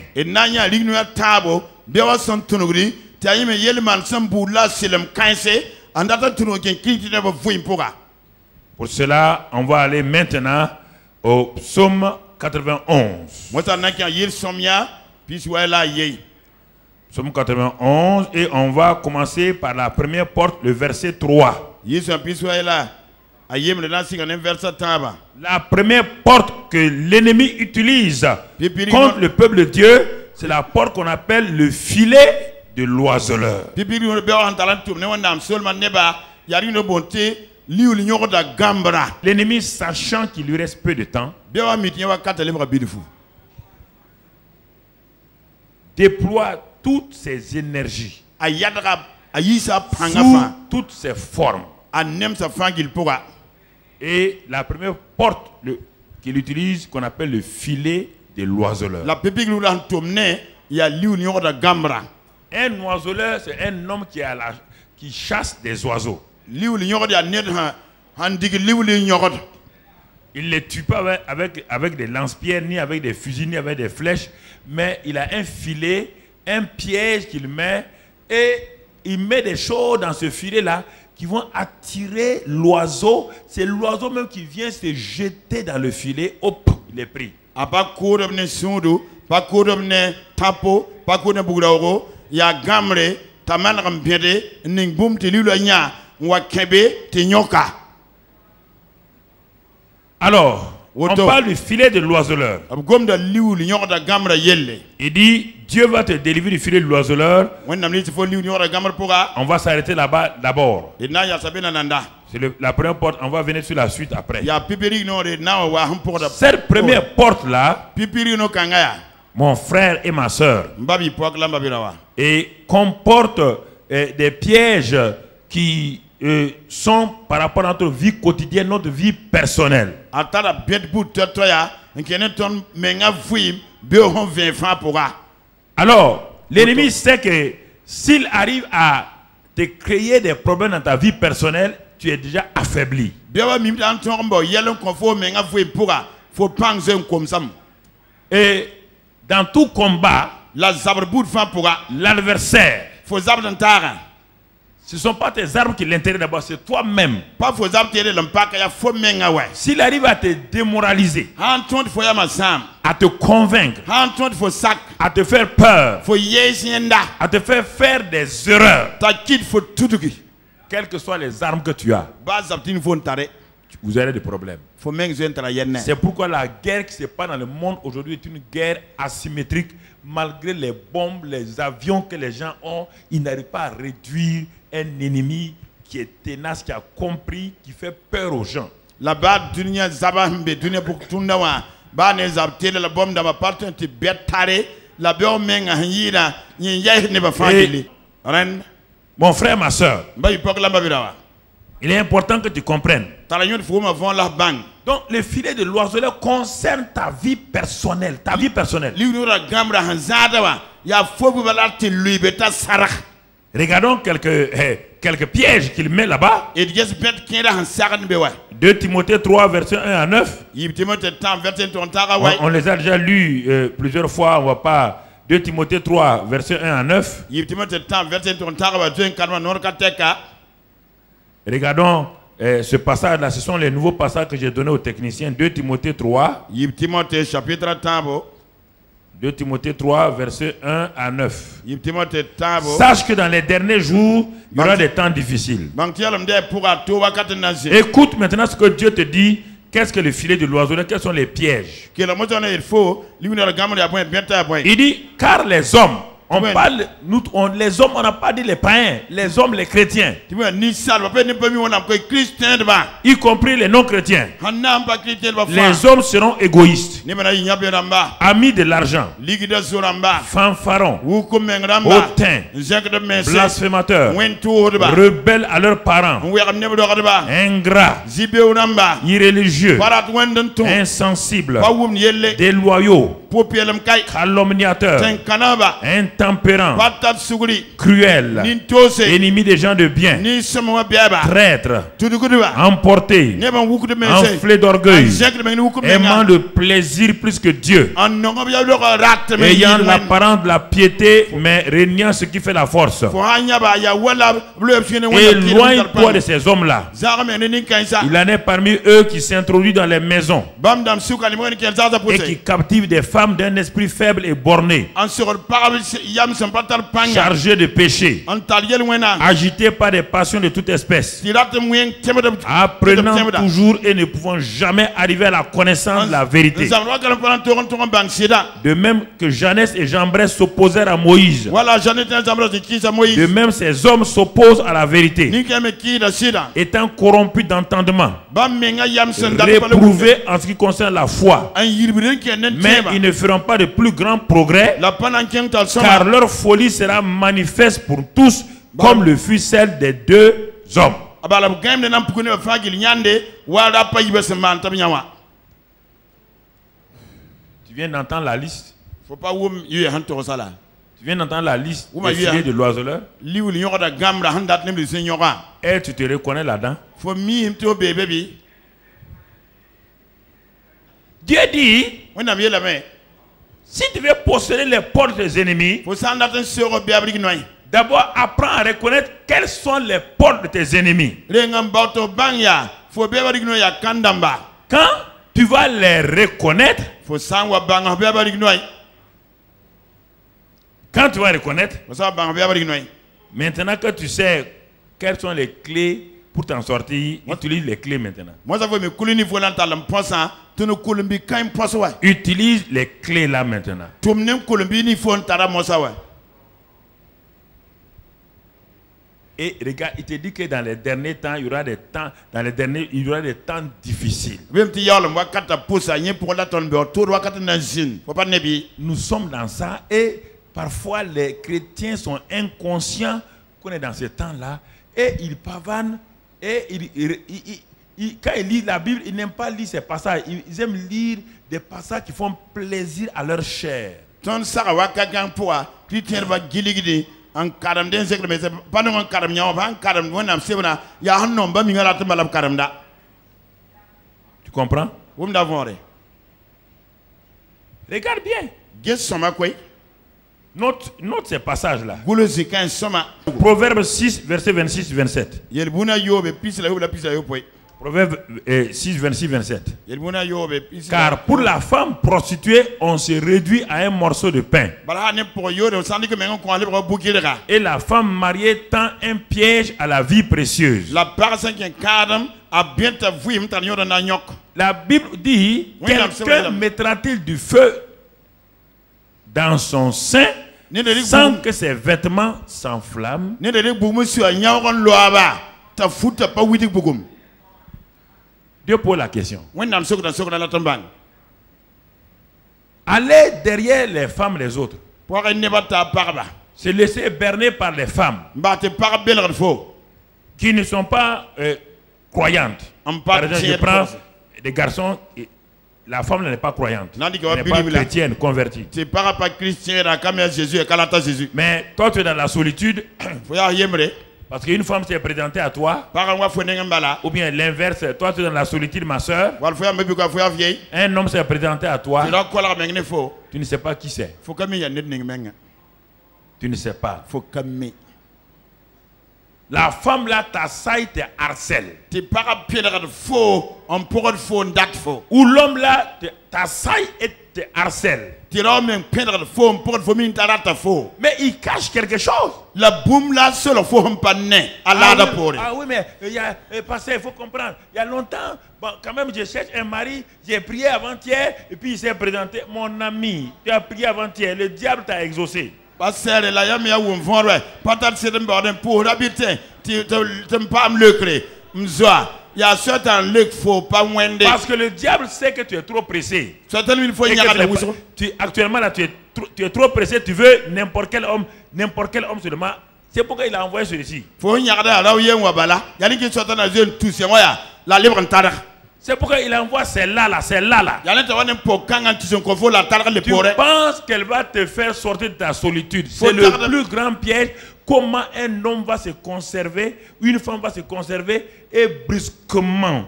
Pour cela, on va aller maintenant au psaume 91. Psaume 91, et on va commencer par la première porte, le verset 3. La première porte que l'ennemi utilise contre le peuple de Dieu, c'est la porte qu'on appelle le filet de l'oiseleur. L'ennemi, sachant qu'il lui reste peu de temps, déploie toutes ses énergies sous toutes ses formes. Et la première porte qu'il utilise, qu'on appelle le filet de l'oiseleur. Un oiseleur, c'est un homme qui chasse des oiseaux. Il ne les tue pas avec des lance-pierres, ni avec des fusils, ni avec des flèches, mais il a un filet, un piège qu'il met, et il met des choses dans ce filet-là qui vont attirer l'oiseau. C'est l'oiseau même qui vient se jeter dans le filet. Hop, il est pris. Alors, on parle du filet de l'oiseleur. Il dit, Dieu va te délivrer du filet de l'oiseleur. On va s'arrêter là-bas d'abord. C'est la première porte, on va venir sur la suite après. Cette première porte-là, mon frère et ma soeur, et comporte des pièges qui sont par rapport à notre vie quotidienne, notre vie personnelle. Alors, l'ennemi sait que s'il arrive à te créer des problèmes dans ta vie personnelle, tu es déjà affaibli. Et dans tout combat, l'adversaire, ce ne sont pas tes armes qui l'intéressent d'abord, c'est toi-même. S'il arrive à te démoraliser, à te convaincre, à te faire peur, à te faire faire des erreurs, quelles que soient les armes que tu as, vous aurez des problèmes. C'est pourquoi la guerre qui se passe dans le monde aujourd'hui est une guerre asymétrique. Malgré les bombes, les avions que les gens ont, ils n'arrivent pas à réduire un ennemi qui est tenace, qui a compris, qui fait peur aux gens. Là-bas, dunia zabambe, dunia pour tout le monde. Bah, les abtés, la bombe dans ma partie, tu bête taré, la bombe menga hira, y'a ne va pas Mon frère, ma soeur, il est important que tu comprennes. Donc, le filet de l'oiseleur concerne ta vie personnelle. Ta vie personnelle. Regardons quelques pièges qu'il met là-bas. 2 Timothée 3, verset 1 à 9. On les a déjà lus plusieurs fois. On ne va pas. 2 Timothée 3, verset 1 à 9. Regardons ce passage-là. Ce sont les nouveaux passages que j'ai donnés aux techniciens. 2 Timothée 3. 2 Timothée 3, verset 1 à 9. Sache que dans les derniers jours, il y aura des temps difficiles. Écoute maintenant ce que Dieu te dit. Qu'est-ce que le filet de l'oiseleur? Quels sont les pièges? Il dit, car les hommes, on parle, les hommes, on n'a pas dit les païens, les hommes, les chrétiens, y compris les non-chrétiens. Les hommes seront égoïstes, amis de l'argent, fanfarons, hautains, blasphémateurs, rebelles à leurs parents, ingrats, irréligieux, insensibles, déloyaux, calomniateurs, intempérants, cruels, ennemis des gens de bien, traîtres, emportés, enflés d'orgueil, aimant le plaisir plus que Dieu, ayant l'apparence de la piété, mais régnant ce qui fait la force. Éloigne-toi de ces hommes-là. Il en est parmi eux qui s'introduisent dans les maisons et qui captivent des femmes d'un esprit faible et borné, chargés de péché, agités par des passions de toute espèce, apprenant toujours et ne pouvant jamais arriver à la connaissance de la vérité. De même que Janès et Jambres s'opposèrent à Moïse, de même ces hommes s'opposent à la vérité, étant corrompus d'entendement, réprouvés en ce qui concerne la foi, mais ils ne feront pas de plus grands progrès, car leur folie sera manifeste pour tous, comme le fut celle des 2 hommes. Tu viens d'entendre la liste. Tu viens d'entendre la liste des filets de l'oiseleur. Et tu te reconnais là-dedans. Dieu dit, si tu veux posséder les portes des ennemis, d'abord apprends à reconnaître quelles sont les portes de tes ennemis. Quand tu vas les reconnaître, maintenant que tu sais quelles sont les clés pour t'en sortir, utilise les clés maintenant. Utilise les clés là maintenant. Et regarde, il te dit que dans les derniers temps, il y aura des temps, difficiles. Nous sommes dans ça et parfois les chrétiens sont inconscients qu'on est dans ce temps-là et ils pavanent et quand ils lisent la Bible, ils n'aiment pas lire ces passages. Ils aiment lire des passages qui font plaisir à leur chair. en karam den sekle mais pas non karam nyaw ba karam wonam sebna ya hanno ba mi ngala to karam da. Tu comprends? Wum da vore. Regarde bien. Guess soma quoi? Note ces passages là. Goule zikan soma. Proverbe 6 verset 26 27. Yel buna yobe pis la yo poy. Proverbe 6 26 27. Yel buna yobe pis. Car pour la femme prostituée, on se réduit à un morceau de pain. Et la femme mariée tend un piège à la vie précieuse. La Bible dit, quelqu'un mettra-t-il du feu dans son sein sans que ses vêtements s'enflamment? Dieu pose la question. Aller derrière les femmes les autres, se laisser berner par les femmes qui ne sont pas croyantes. Par exemple, je prends des garçons, la femme n'est pas croyante, elle n'est pas chrétienne, convertie. Mais toi tu es dans la solitude. Parce qu'une femme s'est présentée à toi, ou bien l'inverse, toi tu es dans la solitude, ma soeur. Un homme s'est présenté à toi, tu ne sais pas qui c'est. Tu ne sais pas. La femme là t'assaille, te harcèle. Ou l'homme là t'assaille et te harcèle. Mais il cache quelque chose. Ah oui, mais il faut comprendre. Il y a longtemps, bon, quand même, je cherche un mari. J'ai prié avant-hier et puis il s'est présenté. Mon ami, tu as prié avant-hier. Le diable t'a exaucé. Parce que le diable sait que tu es trop pressé. Actuellement là, tu es trop pressé, tu veux n'importe quel homme seulement. C'est pourquoi il a envoyé celui-ci. C'est pourquoi il envoie celle-là, celle-là. Tu penses qu'elle va te faire sortir de ta solitude. C'est le plus grand piège. Comment un homme va se conserver, une femme va se conserver et brusquement,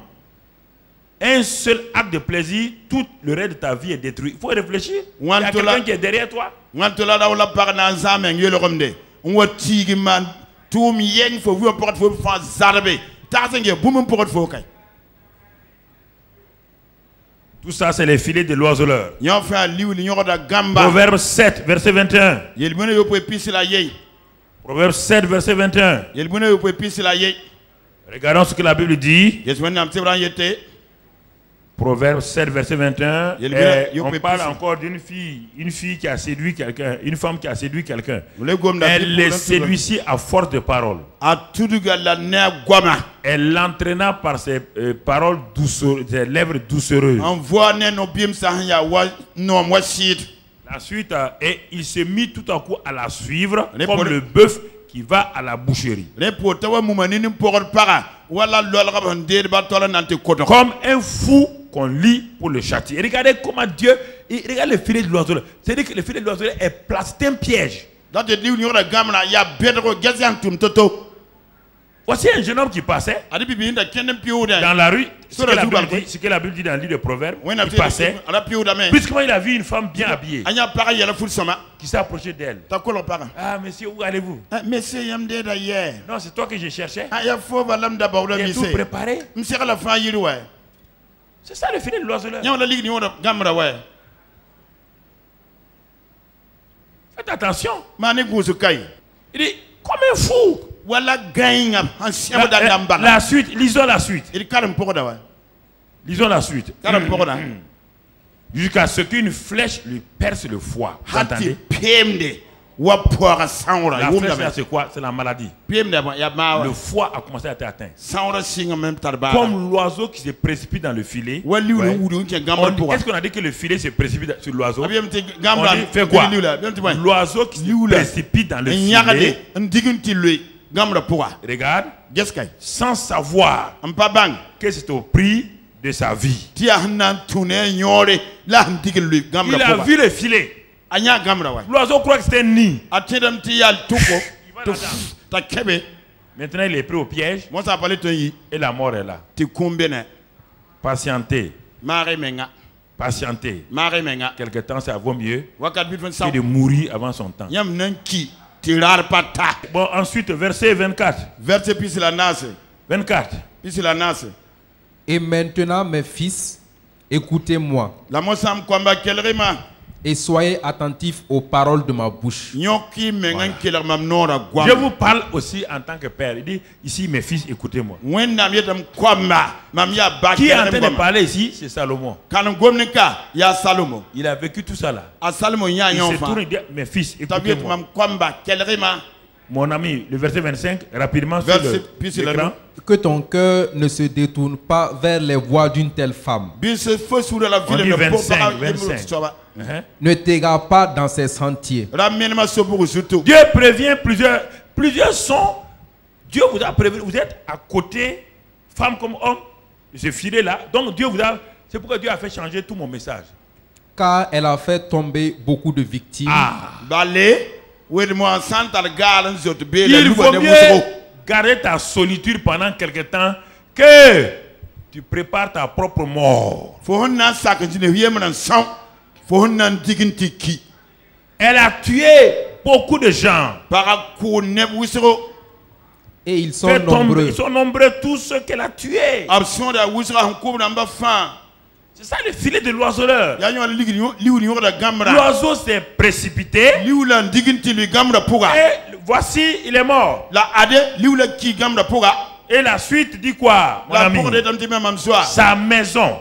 un seul acte de plaisir, tout le reste de ta vie est détruit. Il faut réfléchir. Il y a quelqu'un qui est derrière toi. Tout ça, c'est les filets de l'oiseleur. Proverbe 7, verset 21. Proverbe 7, verset 21. Regardons ce que la Bible dit. Proverbe 7, verset 21. On parle encore d'une fille, qui a séduit quelqu'un, une femme qui a séduit quelqu'un. Elle le séduisit à force de paroles. Elle l'entraîna par ses paroles doucereuses, ses lèvres doucereuses. La suite, et il se mit tout à coup à la suivre comme le bœuf qui va à la boucherie. Comme un fou qu'on lit pour le châtier. Regardez comment Dieu, regarde le filet de l'oiseau. C'est-à-dire que le filet de l'oiseau est placé, c'est un piège. Voici un jeune homme qui passait dans la rue. Ce que la Bible dit dans le livre de Proverbes. Il passait. Puisqu'il il a vu une femme bien habillée qui s'est approchée d'elle. Ah, monsieur, où allez-vous? Non, c'est toi que je cherchais. Il est tout préparé. C'est ça le filet de l'oiseleur. Faites attention. Il dit, comme un fou. La suite, lisons la suite. Lisons la suite. Jusqu'à ce qu'une flèche lui perce le foie. Vous entendez? La flèche, c'est quoi? C'est la maladie. Le foie a commencé à être atteint. Comme l'oiseau qui se précipite dans le filet. Est-ce qu'on a dit que le filet se précipite sur l'oiseau? On dit, fait quoi? L'oiseau qui se précipite dans le filet. Regarde, sans savoir que c'est au prix de sa vie. Il a vu le filet. L'oiseau croit que c'est un nid. Maintenant, il est pris au piège. Et la mort est là. Patientez. Patientez. Quelque temps, ça vaut mieux que de mourir avant son temps. Bon, ensuite, verset 24. 24. Et maintenant, mes fils, écoutez-moi. Et soyez attentifs aux paroles de ma bouche. Voilà. Je vous parle aussi en tant que père. Il dit ici, mes fils, écoutez-moi. Qui est en train de parler ici? C'est Salomon. Il a vécu tout ça là. Il se tourne et dit, mes fils, écoutez-moi. Mon ami, le verset 25, rapidement sur l'écran. Que ton cœur ne se détourne pas vers les voies d'une telle femme. On dit 25. Ne t'égare pas dans ses sentiers. Dieu prévient plusieurs sons. Dieu vous a prévenu. Vous êtes à côté, femme comme homme, de ce filet-là. Donc Dieu vous a... C'est pourquoi Dieu a fait changer tout mon message. Car elle a fait tomber beaucoup de victimes. Il vaut mieux garder ta solitude pendant quelque temps que tu prépares ta propre mort. Elle a tué beaucoup de gens. Et ils sont nombreux. Ils sont nombreux tous ceux qu'elle a tués. C'est ça le filet de l'oiseleur. L'oiseau s'est précipité. Et voici, il est mort. Et la suite dit quoi, mon ami? Sa maison.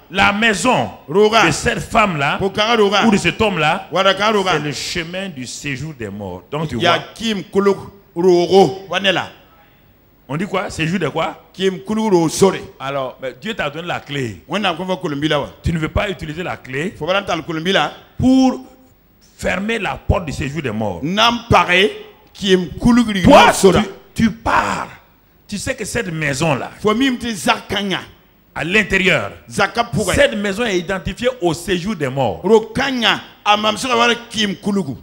La maison de cette femme-là, ou de cet homme-là, c'est le chemin du séjour des morts. Donc tu vois. On dit quoi? Séjour de quoi? Alors, Dieu t'a donné la clé. Tu ne veux pas utiliser la clé pour fermer la porte du séjour des morts. Toi, tu pars. Tu sais que cette maison-là, à l'intérieur, cette maison est identifiée au séjour des morts.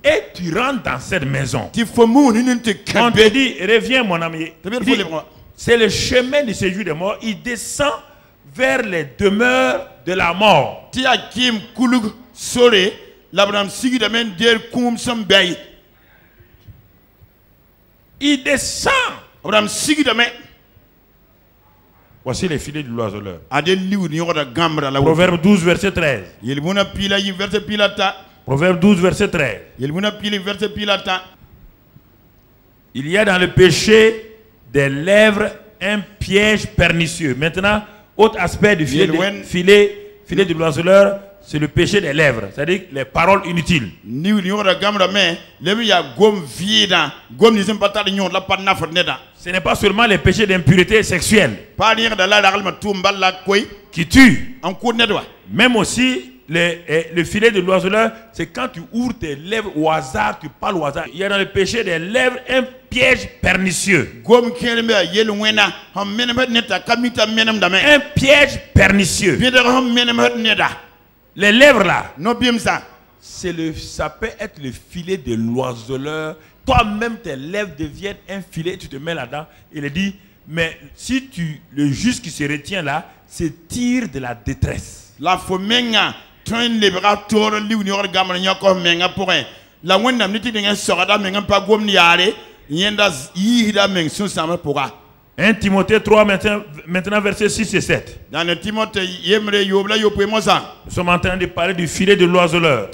Et tu rentres dans cette maison. On te dit, reviens mon ami. C'est le chemin du séjour des morts. Il descend vers les demeures de la mort. Il descend. Voici les filets de l'oiseleur. Proverbe 12, verset 13. Proverbe 12, verset 13. Il y a dans le péché des lèvres un piège pernicieux. Maintenant, autre aspect du filet de l'oiseleur, c'est le péché des lèvres, c'est-à-dire les paroles inutiles. Ce n'est pas seulement les péchés d'impureté sexuelle qui tuent. Même aussi, le filet de l'oiseleur, c'est quand tu ouvres tes lèvres au hasard, tu parles au hasard. Il y a dans le péché des lèvres un piège pernicieux. Un piège pernicieux. Les lèvres là, ça peut être le filet de l'oiseleur. Toi-même, tes lèvres deviennent un filet, tu te mets là-dedans. Il dit, mais si le juste qui se retient là, c'est tire de la détresse. La fomenga, train libérateur, la wenda mniti dengan sorada menga pa gom niare, yenda yida meng sun sama pourra. 1 Timothée 3, maintenant verset 6 et 7. Dans le Timothée, nous sommes en train de parler du filet de l'oiseleur.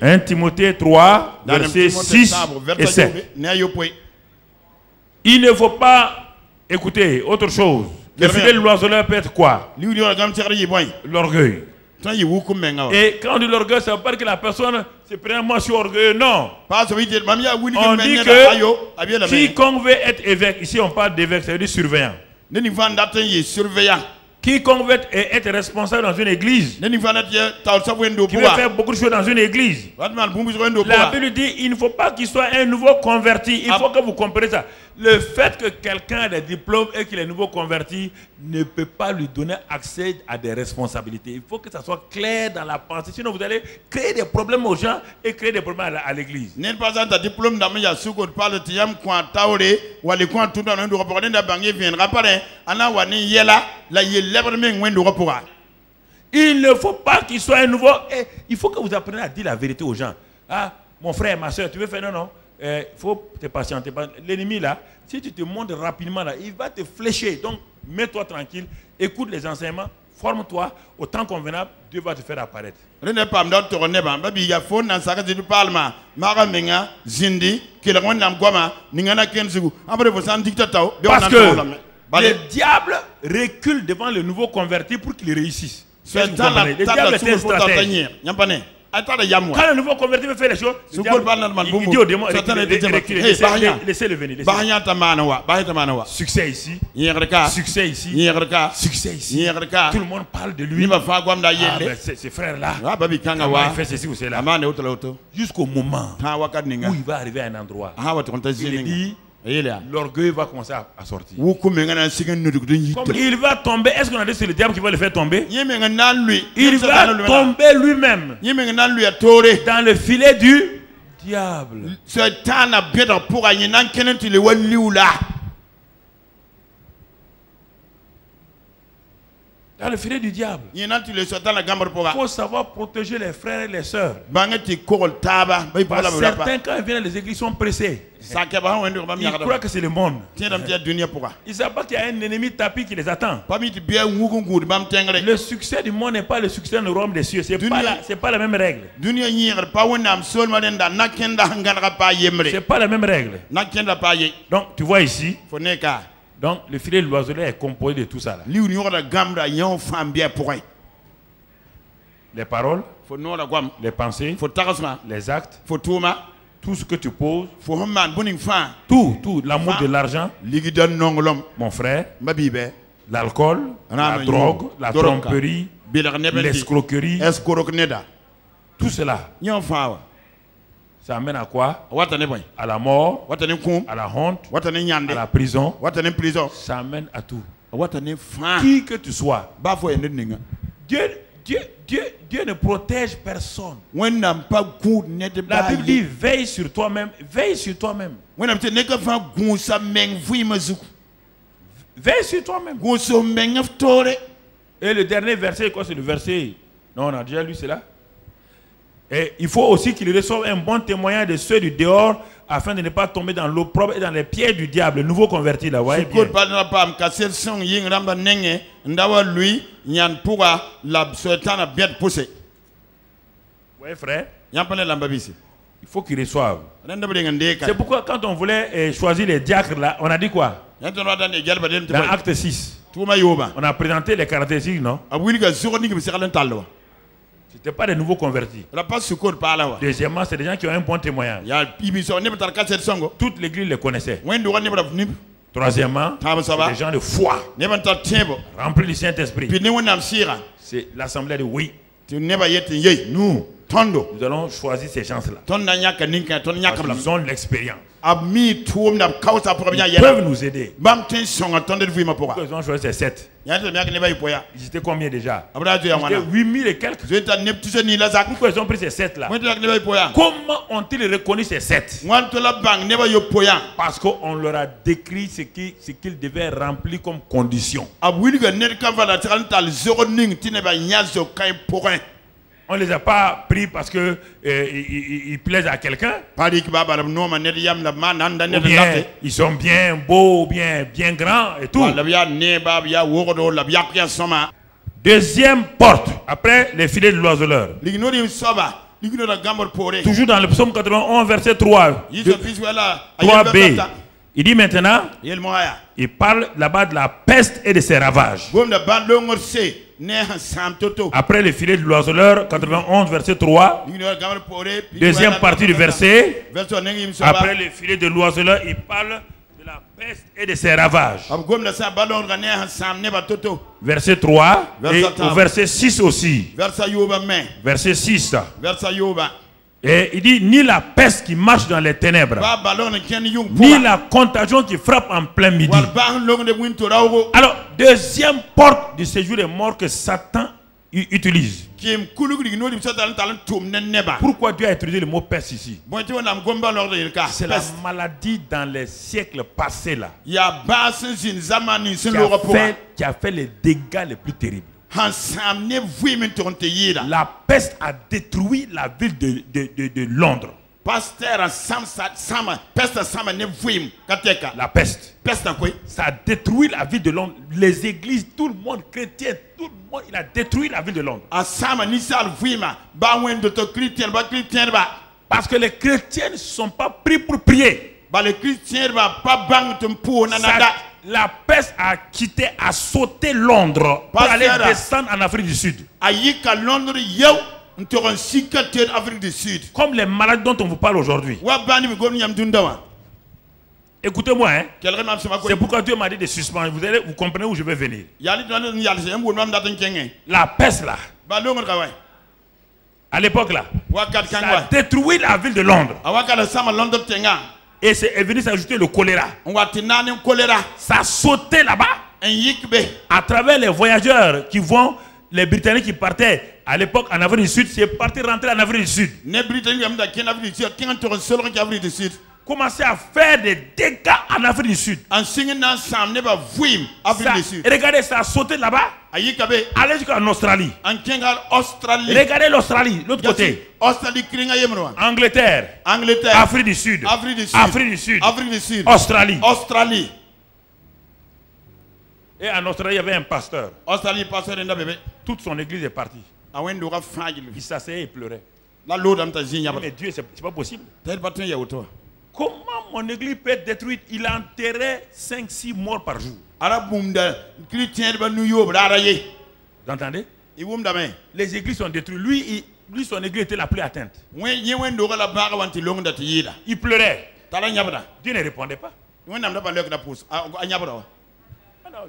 1 Timothée 3, verset 6 et 7. Il ne faut pas écouter autre chose. Le filet de l'oiseleur peut être quoi? L'orgueil. Et quand on dit l'orgueil, ça ne veut pas dire que la personne se prend moi je suis orgueilleux, non. On dit que quiconque veut être évêque, ici on parle d'évêque, ça veut dire surveillant. Quiconque veut être responsable dans une église, qui veut faire beaucoup de choses dans une église, la Bible dit il ne faut pas qu'il soit un nouveau converti, il faut que vous compreniez ça. le fait que quelqu'un a des diplômes et qu'il est nouveau converti ne peut pas lui donner accès à des responsabilités. Il faut que ça soit clair dans la pensée. Sinon, vous allez créer des problèmes aux gens et créer des problèmes à l'église. N'est pas un diplôme dans le sucre parle tiam quand tauré ou les coins tout dans le rapport d'un banquier viendra pas ana wani yela la yelèbre men wendo rapport. Il ne faut pas qu'il soit un nouveau. Il faut que vous appreniez à dire la vérité aux gens. Ah, mon frère, ma soeur, tu veux faire non? Il faut te patienter. L'ennemi là, si tu te montres rapidement là, il va te flécher. Donc, mets-toi tranquille, écoute les enseignements, forme-toi, au temps convenable, Dieu va te faire apparaître. Parce que le diable recule devant le nouveau converti pour qu'il réussisse. Le diable est un stratège. Quand le nouveau converti veut faire les choses, il dit au démon, laissez-le venir. Succès ici, succès ici, succès ici. Tout le monde parle de lui. Ces frères-là, il fait ceci ou cela. Jusqu'au moment où il va arriver à un endroit, il dit, l'orgueil va commencer à sortir. Comme il va tomber, est-ce qu'on a dit que c'est le diable qui va le faire tomber? Il va tomber lui-même dans le filet du diable. Dans le filet du diable. Il faut savoir protéger les frères et les sœurs. Certains, quand ils viennent à l'église, sont pressés. Ils croient que c'est le monde. Ils ne savent pas qu'il y a un ennemi tapis qui les attend. Le succès du monde n'est pas le succès du royaume des cieux. Ce n'est pas la même règle. Ce n'est pas la même règle. Donc, tu vois ici. Donc, le filet de l'oiseleur est composé de tout ça. Là. Les paroles, les pensées, les actes, tout ce que tu poses, tout, l'amour de l'argent, mon frère, l'alcool, la drogue, la tromperie, l'escroquerie, tout cela. Ça amène à quoi? À la mort, à la honte, à la prison. Ça amène à tout. Qui que tu sois. Dieu ne protège personne. La Bible dit veille sur toi-même. Veille sur toi-même. Veille sur toi-même. Et le dernier verset, quoi, c'est le verset? Non, on a déjà lu cela. Et il faut aussi qu'il reçoive un bon témoignage de ceux du dehors afin de ne pas tomber dans l'opprobre et dans les pieds du diable, le nouveau converti là. Voyez bien. Oui, frère. Il faut qu'il reçoive. C'est pourquoi quand on voulait choisir les diacres là, on a dit quoi? Dans Acte 6. On a présenté les caractéristiques, non? Ce n'étaient pas des nouveaux convertis. Deuxièmement, c'est des gens qui ont un bon témoignage. Toute l'église les connaissait. Troisièmement, c'est des gens de foi, remplis du Saint-Esprit. C'est l'assemblée de oui. Nous allons choisir ces gens-là. Ils ont l'expérience. Ils peuvent nous aider. Pourquoi ils ont choisi ces 7? Ils étaient combien déjà? Ils étaient 8000 et quelques. Pourquoi ils ont pris ces 7 là? Comment ont-ils reconnu ces 7? Parce qu'on leur a décrit ce qu'ils devaient remplir comme condition. On ne les a pas pris parce qu'ils plaisent à quelqu'un. Ils sont bien beaux, bien grands et tout. Deuxième porte, après les filets de l'oiseleur. Toujours dans le psaume 91, verset 3. 3b. Il dit maintenant, il parle là-bas de la peste et de ses ravages. Après le filet de l'oiseleur, 91, verset 3. Deuxième partie du verset. Après le filet de l'oiseleur, il parle de la peste et de ses ravages. Verset 3. Et au verset 6 aussi. Verset 6. Et il dit ni la peste qui marche dans les ténèbres, ni la contagion qui frappe en plein midi. Alors, deuxième porte du séjour des morts que Satan utilise. Pourquoi Dieu a utilisé le mot peste ici? C'est la maladie dans les siècles passés là, qui a fait les dégâts les plus terribles. La peste a détruit la ville de Londres. La peste. Ça a détruit la ville de Londres. Les églises, tout le monde chrétien, tout le monde, il a détruit la ville de Londres. Parce que les chrétiens ne sont pas pris pour prier. La peste a quitté, a sauté Londres pour aller descendre en Afrique du Sud. Comme les malades dont on vous parle aujourd'hui. Écoutez-moi, hein. C'est pourquoi Dieu m'a dit de suspendre. Vous comprenez où je vais venir. La peste là, à l'époque là, ça a détruit la ville de Londres. Et c'est venu s'ajouter le choléra. Ça a sauté là-bas. À travers les voyageurs qui vont, les Britanniques qui partaient à l'époque en Afrique du Sud, c'est parti rentrer en Afrique du Sud. Commencer à faire des dégâts en Afrique du Sud. Regardez, ça a sauté là-bas. Allez jusqu'en Australie. Regardez l'Australie, l'autre côté. Angleterre. Afrique du Sud. Australie. Et en Australie, il y avait un pasteur. Toute son église est partie. Il s'asseyait et pleurait. Mais Dieu, c'est pas possible. Comment mon église peut être détruite? Il enterrait 5-6 morts par jour. Vous entendez? Les églises sont détruites. Lui, son église était la plus atteinte. Il pleurait. Dieu ne répondait pas. Non,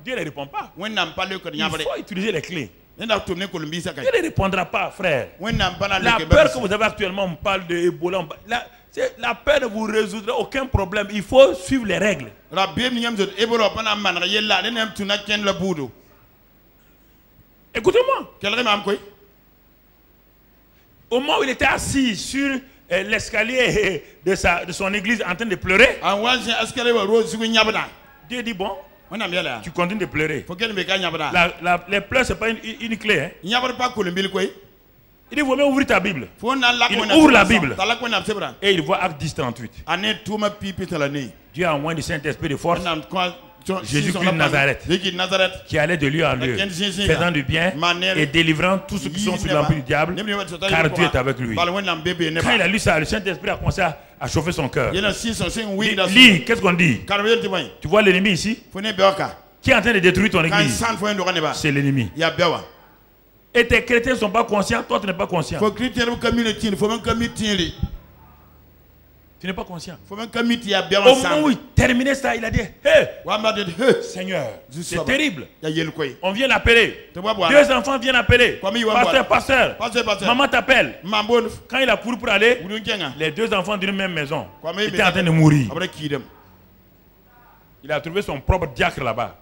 Dieu ne répond pas. Il faut utiliser les clés. Dieu ne répondra pas, frère. La peur que vous avez actuellement, on parle de Ebola. La peur ne vous résoudra aucun problème. Il faut suivre les règles. Écoutez-moi. Au moment où il était assis sur l'escalier de son église en train de pleurer, Dieu dit bon, tu continues de pleurer. Les pleurs, ce n'est pas une clé. Hein? Il dit, il faut même ouvrir ta Bible. Il ouvre la Bible. Et il voit Acte 10:38. Dieu a envoyé le Saint-Esprit de force. Jésus-Christ de Nazareth, qui allait de lieu en lieu, faisant du bien et délivrant tous ceux qui sont sous l'empire du diable, car Dieu est avec lui. Quand il a lu ça, le Saint-Esprit a commencé à chauffer son cœur. Lis, qu'est-ce qu'on dit? Tu vois l'ennemi ici qui est en train de détruire ton église? C'est l'ennemi. Et tes chrétiens ne sont pas conscients, toi tu n'es pas conscient. Tu n'es pas conscient. Au moment où il terminait ça, il a dit hey, Seigneur, c'est terrible. On vient l'appeler. 2 enfants viennent appeler. Pasteur, maman t'appelle. Quand il a couru pour aller, les 2 enfants d'une même maison étaient en train de mourir. Il a trouvé son propre diacre là-bas.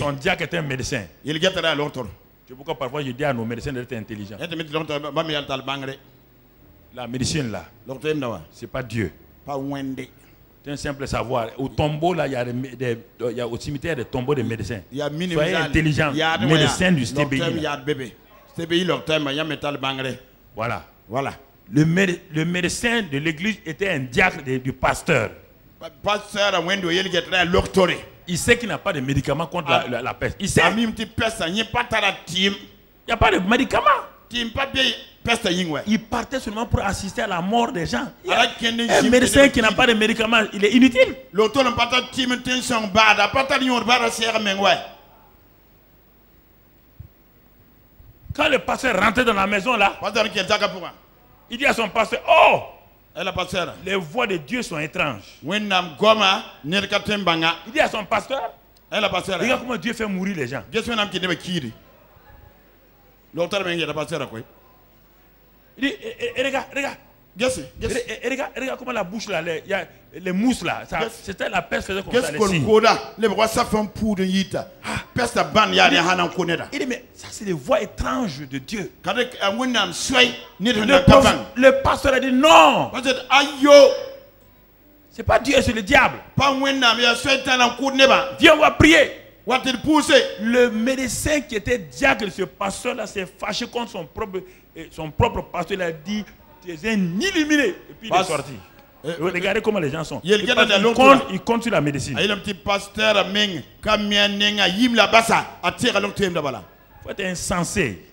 Son diacre était un médecin. C'est pourquoi parfois je dis à nos médecins d'être intelligents. La médecine là, c'est pas Dieu. C'est un simple savoir. Au tombeau là, il y a au cimetière des tombeaux de médecins. Soyez intelligents, médecins du STBI. Voilà. Le médecin de l'église était un diacre du pasteur. Il sait qu'il n'a pas de médicament contre la peste. Il sait. Il n'y a pas de médicament. Il partait seulement pour assister à la mort des gens. Un médecin qui n'a pas de médicament, il est inutile. Quand le pasteur rentrait dans la maison là, il dit à son pasteur, oh, les voix de Dieu sont étranges. Il dit à son pasteur, regarde comment Dieu fait mourir les gens. Il dit, regarde, Regarde comment la bouche là, il y a les mousses là. C'était la peste faisait comme ça. Il dit mais ça c'est les voix étranges de Dieu. Le pasteur a dit non. C'est pas Dieu, c'est le diable. Viens, on va prier. Le médecin qui était diacre de ce pasteur là s'est fâché contre son propre pasteur. Il a dit tu es un illuminé. Et puis il est sorti. Regardez comment les gens sont. Ils comptent sur la médecine. Il faut être insensé.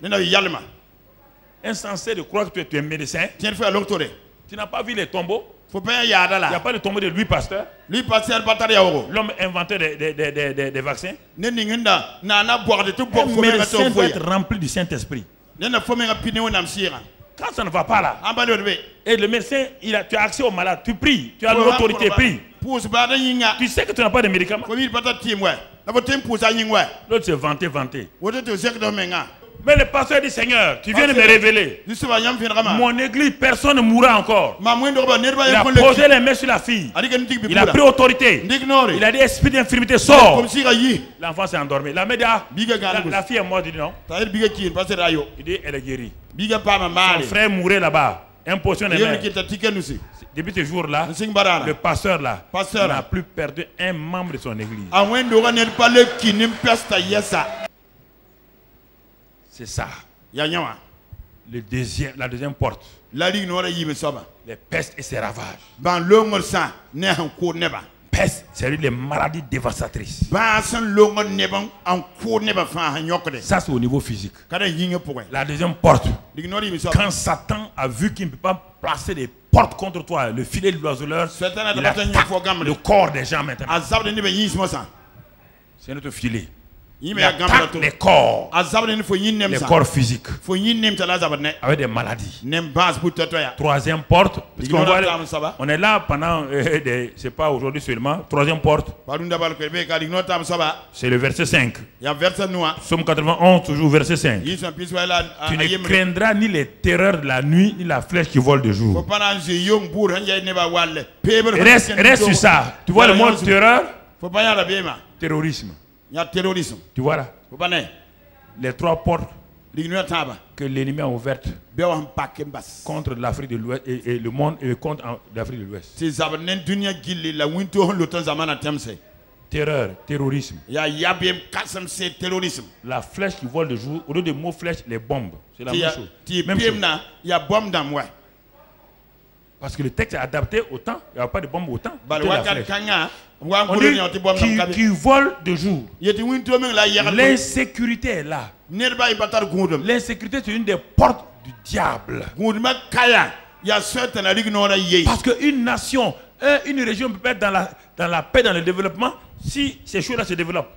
Insensé de croire que tu es médecin. Tu n'as pas vu les tombeaux. Il n'y a pas de tombeau de Louis Pasteur. L'homme inventeur des vaccins. Un médecin doit être rempli du Saint-Esprit. Quand ça ne va pas là, et le médecin, tu as accès aux malades, tu pries, tu as l'autorité, prie. Tu sais que tu n'as pas de médicaments. L'autre s'est vanté. Mais le pasteur dit Seigneur, tu viens de me révéler. Mon église, personne ne mourra encore. Il a posé les mains sur la fille. Il a pris autorité. Il a dit esprit d'infirmité, sort. L'enfant s'est endormi. La fille est morte. Il dit non. Il dit elle est guérie. Son frère mourait là-bas. Imposition des mains. Depuis ce jour-là, le pasteur là n'a plus perdu un membre de son église. C'est ça. La deuxième porte. Les pestes et ses ravages. Peste, c'est les maladies dévastatrices. Ça, c'est au niveau physique. La deuxième porte. Quand Satan a vu qu'il ne peut pas placer des portes contre toi, le filet de l'oiseleur, il attaque le corps des gens maintenant. C'est notre filet. Il attaque les corps physiques avec des maladies. Troisième porte, on est là pendant, c'est pas aujourd'hui seulement, troisième porte, c'est le verset 5. Somme 91, toujours verset 5. Tu ne craindras ni les terreurs de la nuit, ni la flèche qui vole de jour. Reste sur ça. Tu vois le mot terreur? Terrorisme. Il y a terrorisme. Tu vois là? Les trois portes que l'ennemi a ouvertes contre l'Afrique de l'Ouest et le monde et contre l'Afrique de l'Ouest. Terreur, terrorisme. La flèche qui vole de jour, au lieu de mot flèche, les bombes. C'est la même chose. Même chose. Parce que le texte est adapté au temps. Il n'y a pas de bombe au temps. On dit qui vole de jour. L'insécurité est là. L'insécurité, c'est une des portes du diable. Parce qu'une nation, une région peut être dans la paix, dans le développement, si ces choses-là se développent.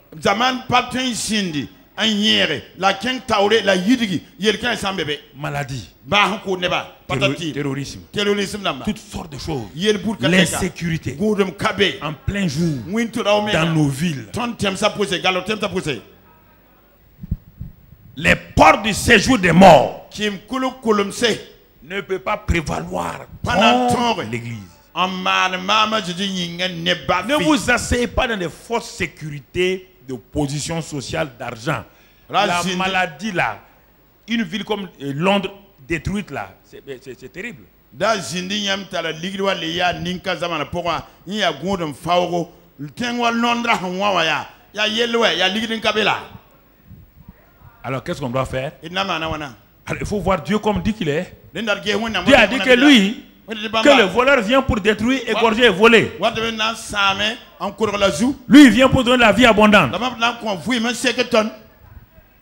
Maladie, terrorisme, toutes sortes de choses, l'insécurité, en plein jour, dans nos villes. Les portes du séjour des morts ne peuvent pas prévaloir contre l'Église. Ne vous asseyez pas dans des fausses sécurités de position sociale, d'argent. La maladie là, une ville comme Londres détruite là, c'est terrible. Alors qu'est-ce qu'on doit faire? Alors, il faut voir Dieu comme dit qu'il est. Dieu a dit que lui, que le voleur vient pour détruire, égorger et voler. Lui, il vient pour donner la vie abondante.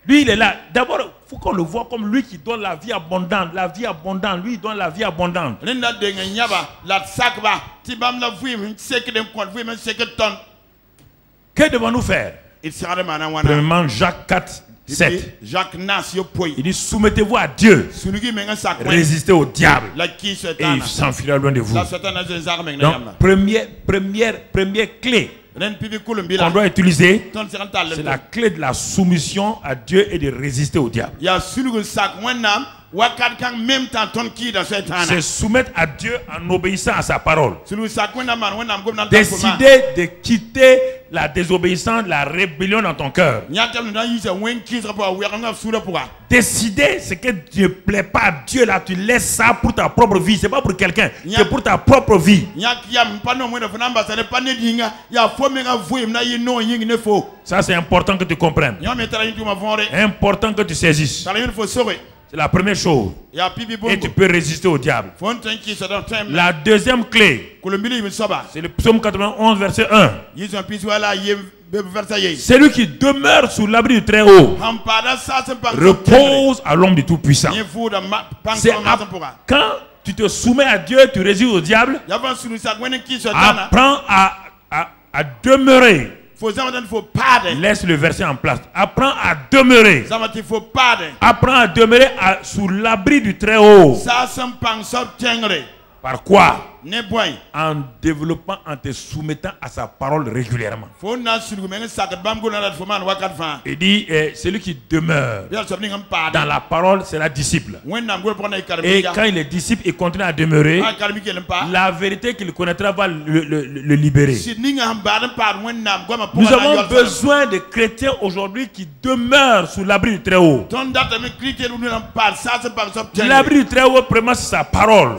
Lui, il est là. D'abord, il faut qu'on le voit comme lui qui donne la vie abondante. La vie abondante. Lui, il donne la vie abondante. Que devons-nous faire? Premièrement, Jacques 4, 7. Il dit soumettez-vous à Dieu. Résistez au diable. Et il s'enfuira loin de vous. Donc, première clé qu'on doit utiliser, c'est la clé de la soumission à Dieu et de résister au diable. C'est soumettre à Dieu en obéissant à sa parole. Décider de quitter la désobéissance, la rébellion dans ton cœur. Décider ce qui ne plaît pas à Dieu, là, tu laisses ça pour ta propre vie. C'est pas pour quelqu'un, c'est pour ta propre vie. Ça, c'est important que tu comprennes. Important que tu saisisses. C'est la première chose. Et tu peux résister au diable. La deuxième clé, c'est le psaume 91, verset 1. Celui qui demeure sous l'abri du Très-Haut repose à l'ombre du Tout-Puissant. C'est quand tu te soumets à Dieu, tu résistes au diable. Apprends à demeurer. Laisse le verset en place. Apprends à demeurer. Apprends à demeurer sous l'abri du Très-Haut. Par quoi? En développant, en te soumettant à sa parole régulièrement. Il dit, celui qui demeure dans la parole, c'est la disciple. Et quand il est disciple, il continue à demeurer. La vérité qu'il connaîtra va le libérer. Nous avons besoin de chrétiens aujourd'hui qui demeurent sous l'abri du Très-Haut. L'abri du Très-Haut, premièrement, c'est sa parole.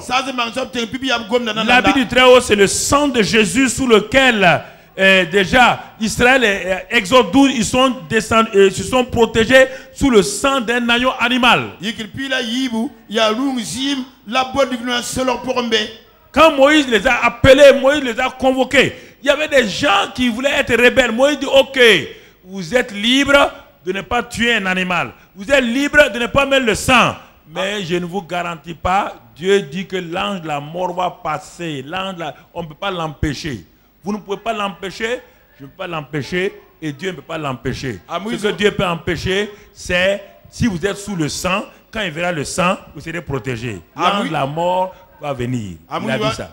L'abri du Très-Haut, c'est le sang de Jésus sous lequel déjà Israël et Exode 12, ils sont descendus, se sont protégés sous le sang d'un agneau animal. Quand Moïse les a appelés, Moïse les a convoqués. Il y avait des gens qui voulaient être rebelles. Moïse dit, ok, vous êtes libres de ne pas tuer un animal. Vous êtes libres de ne pas mettre le sang. Mais je ne vous garantis pas, Dieu dit que l'ange de la mort va passer. On ne peut pas l'empêcher. Vous ne pouvez pas l'empêcher, je ne peux pas l'empêcher, et Dieu ne peut pas l'empêcher. Ce que Dieu peut empêcher, c'est si vous êtes sous le sang, quand il verra le sang, vous serez protégés. L'ange de la mort va venir. Il a dit ça.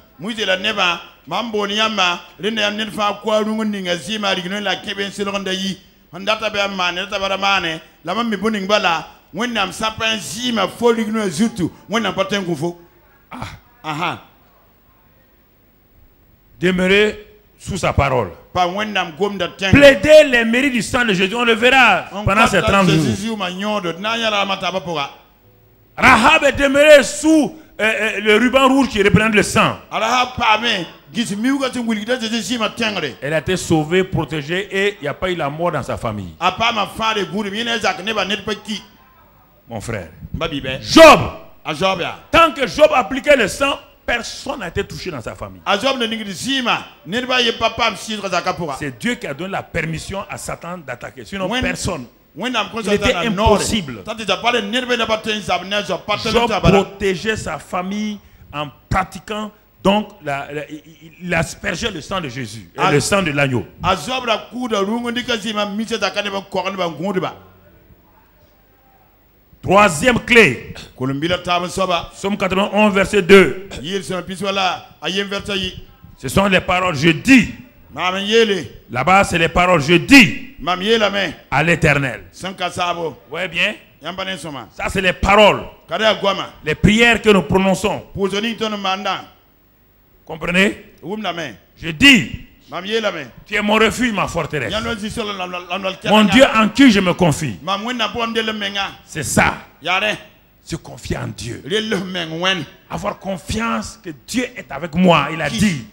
Demeurer sous sa parole. Plaider les mérites du sang de Jésus. On le verra pendant ces 30 jours. Rahab est demeuré sous le ruban rouge qui représente le sang. Elle a été sauvée, protégée et il n'y a pas eu la mort dans sa famille. Mon frère. Job. Tant que Job appliquait le sang, personne n'a été touché dans sa famille. C'est Dieu qui a donné la permission à Satan d'attaquer. Sinon, personne. Il était impossible. Job protégeait sa famille en pratiquant, donc il aspergeait le sang de Jésus et le sang de l'agneau. Troisième clé. Psaume 91, verset 2. Ce sont les paroles je dis. Là-bas, c'est les paroles je dis à l'Éternel. Vous voyez bien? Ça, c'est les paroles. Les prières que nous prononçons. Comprenez? Je dis. Tu es mon refuge, ma forteresse. Mon Dieu en qui je me confie. C'est ça. Se confier en Dieu. Avoir confiance que Dieu est avec moi. Il a dit.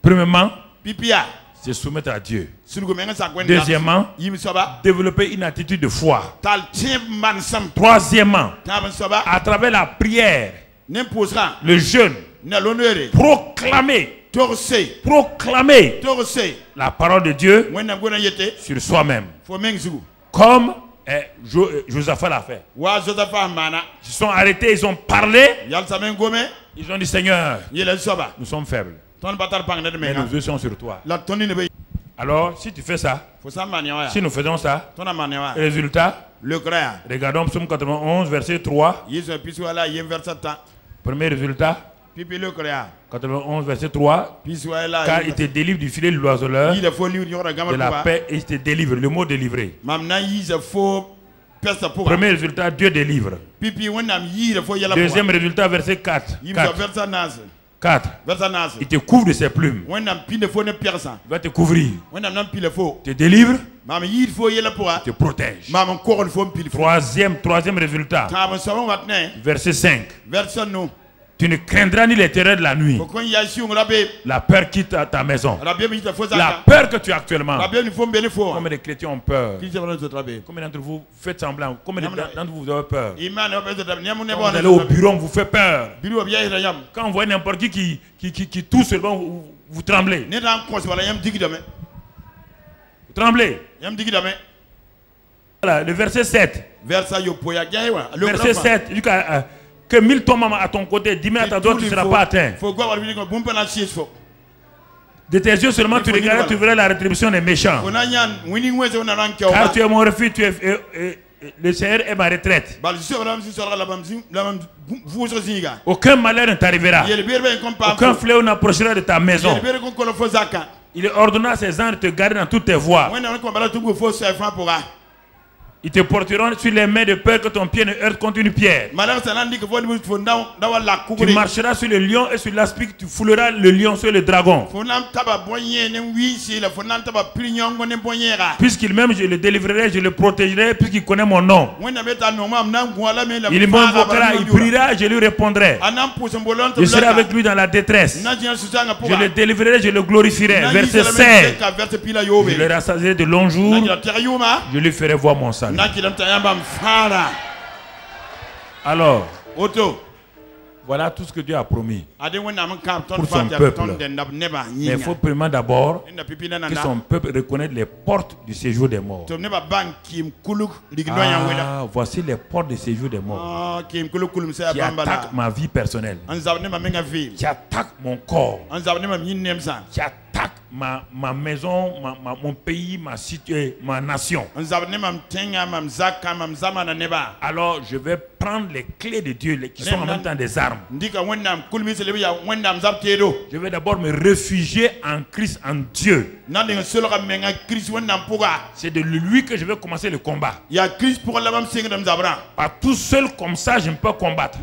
Premièrement, se soumettre à Dieu. Deuxièmement, développer une attitude de foi. Troisièmement, à travers la prière, le jeûne, proclamer la parole de Dieu sur soi-même. Comme Josaphat l'a fait. Ils sont arrêtés, ils ont parlé. Ils ont dit Seigneur, nous sommes faibles. Mais nos yeux sont sur toi. Alors, si tu fais ça, si nous faisons ça, résultat, regardons Psaume 91, verset 3. Premier résultat, 91, verset 3. Car il te délivre du filet de l'oiseleur, de la paix, et il te délivre. Le mot délivrer. Premier résultat, Dieu délivre. Deuxième résultat, verset 4. 4. Il te couvre de ses plumes. Il va te couvrir. Il te délivre. Il te protège. Troisième résultat. Verset 5. Tu ne craindras ni les terreurs de la nuit. La peur quitte ta maison. La peur que tu as actuellement. Combien de chrétiens ont peur? Combien d'entre vous faites semblant? Combien d'entre vous avez peur? Quand vous allez au bureau, on vous fait peur. Quand vous voyez n'importe qui tousse seulement, vous tremblez. Vous tremblez. Voilà, le verset 7. Verset 7. Que 1000 tombent à ton côté, 10 000 à ta droite, tu ne seras pas atteint. De tes yeux seulement tu regardes, tu verras la rétribution des méchants. Car tu es mon refuge, le Seigneur est ma retraite. Aucun malheur ne t'arrivera. Aucun fléau n'approchera de ta maison. Il ordonna ses anges de te garder dans toutes tes voies. Ils te porteront sur les mains de peur que ton pied ne heurte contre une pierre. Tu marcheras sur le lion et sur l'aspic, tu fouleras le lion sur le dragon. Puisqu'il m'aime, je le délivrerai, je le protégerai, puisqu'il connaît mon nom. Il m'invoquera, il priera, je lui répondrai. Je serai avec lui dans la détresse. Je le délivrerai, je le glorifierai. Verset 16. Je le rassasierai de longs jours. Je lui ferai voir mon salut. Alors, voilà tout ce que Dieu a promis pour son peuple. Mais il faut premièrement d'abord que son peuple reconnaisse les portes du séjour des morts. Ah, voici les portes du séjour des morts qui attaquent ma vie personnelle, qui attaquent mon corps, qui attaquent ma maison, mon pays, ma nation. Alors je vais prendre les clés de Dieu qui sont en même temps des armes. Je vais d'abord me réfugier en Christ, en Dieu. C'est de lui que je vais commencer le combat. Pas tout seul comme ça je ne peux pas combattre.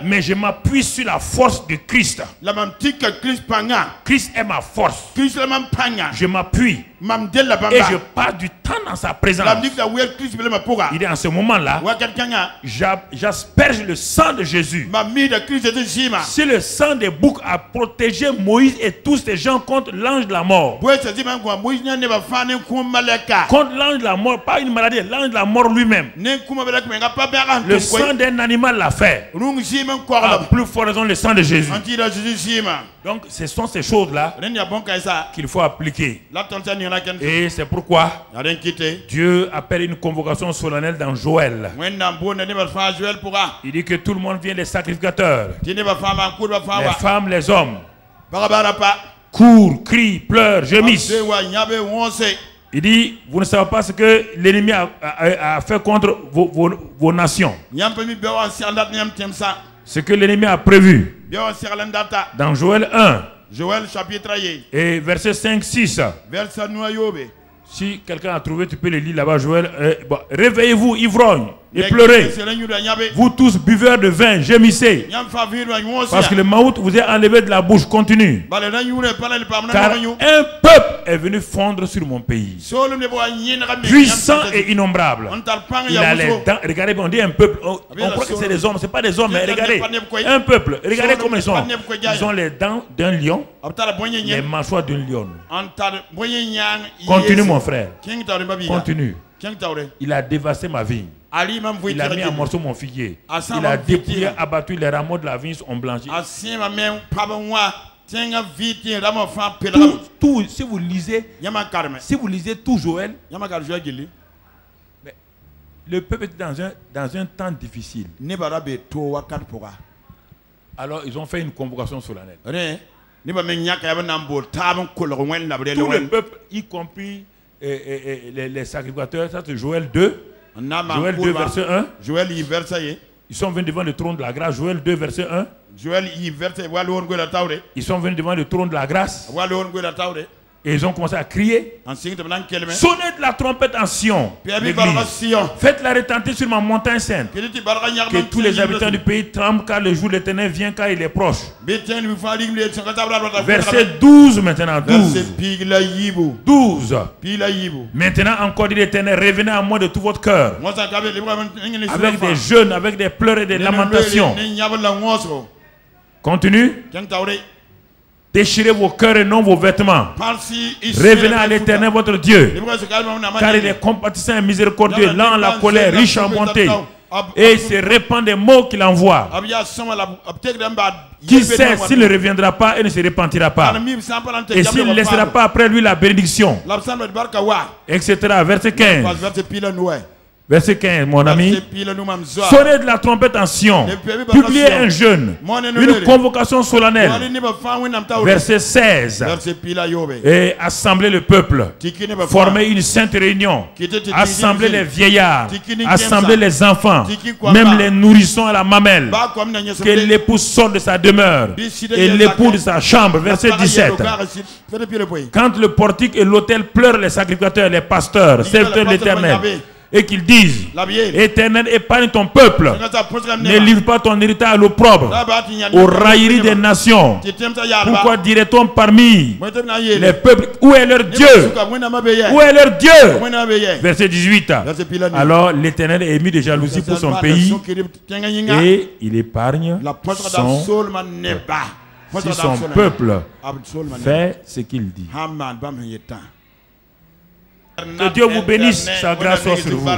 Mais je m'appuie sur la force de Christ. Christ est ma force. Je m'appuie et je pars du temps dans sa présence. Il est en ce moment-là, j'asperge le sang de Jésus. Si le sang des boucs a protégé Moïse et tous ces gens contre l'ange de la mort, contre l'ange de la mort, pas une maladie, l'ange de la mort lui-même, le sang d'un animal l'a fait. À plus forte raison le sang de Jésus. Donc ce sont ces choses-là qu'il faut appliquer. Et c'est pourquoi Dieu appelle une convocation solennelle dans Joël. Il dit que tout le monde vient, les sacrificateurs, les femmes, les hommes, courent, crient, pleurent, gémissent. Il dit, vous ne savez pas ce que l'ennemi a fait contre vos nations. Ce que l'ennemi a prévu. Dans Joël 1. Joël chapitre 1. Et verset 5-6. Si quelqu'un a trouvé, tu peux le lire là-bas, Joël. Bon, réveillez-vous, ivrognes, et pleurez. Vous tous buveurs de vin, gémissez. Parce que le maout vous est enlevé de la bouche. Continue. Car un peuple est venu fondre sur mon pays, puissant et innombrable. Il a les dents. Regardez, on dit un peuple. On croit que c'est des hommes. Ce n'est pas des hommes, mais regardez. Un peuple. Regardez comment ils sont. Ils ont les dents d'un lion, les mâchoires d'un lion. Continue, mon frère. Continue. Il a dévasté ma vigne. Il a mis en morceaux mon figuier. Il a dépouillé, abattu les rameaux de la vigne ont blanchi. Tout, si vous lisez tout Joël, le peuple était dans un temps difficile. Alors ils ont fait une convocation solennelle. Tout le peuple, y compris les sacrificateurs, ça c'est Joël 2. Joël 2 verset 1. Ils sont venus devant le trône de la grâce. Joël 2, verset 1. Ils sont venus devant le trône de la grâce. Et ils ont commencé à crier. Sonnez de la trompette en Sion. Faites-la retentir sur ma montagne sainte. Que tous les habitants du pays tremblent car le jour de l'Éternel vient car il est proche. Verset 12 maintenant. 12. Maintenant encore dit l'Éternel, revenez à moi de tout votre cœur. Avec des jeûnes, avec des pleurs et des lamentations. Continue. Déchirez vos cœurs et non vos vêtements. Revenez à l'Éternel votre Dieu. Car il est compatissant et miséricordieux, lent à la colère, riche en bonté. Et il se répand des mots qu'il envoie. Qui sait s'il ne reviendra pas et ne se repentira pas. Et s'il ne laissera pas après lui la bénédiction. Etc. Verset 15. Verset 15, mon ami. Sonnez de la trompette en Sion. Publiez un jeûne. Une convocation solennelle. Verset 16. Et assemblez le peuple. Formez une sainte réunion. Assemblez les vieillards. Assemblez les enfants. Même les nourrissons à la mamelle. Que l'époux sorte de sa demeure. Et l'époux de sa chambre. Verset 17. Quand le portique et l'autel pleurent les sacrificateurs, les pasteurs, serviteurs de l'Éternel. Et qu'ils disent, Éternel, épargne ton peuple. Ne livre pas ton héritage à l'opprobre, aux railleries des nations. Pourquoi dirait-on parmi les peuples, où est leur Dieu? Où est leur Dieu? Verset 18. Alors l'Éternel est ému de jalousie pour son pays et il épargne son peuple. Si son peuple fait ce qu'il dit. Que Dieu vous bénisse, sa grâce soit sur vous.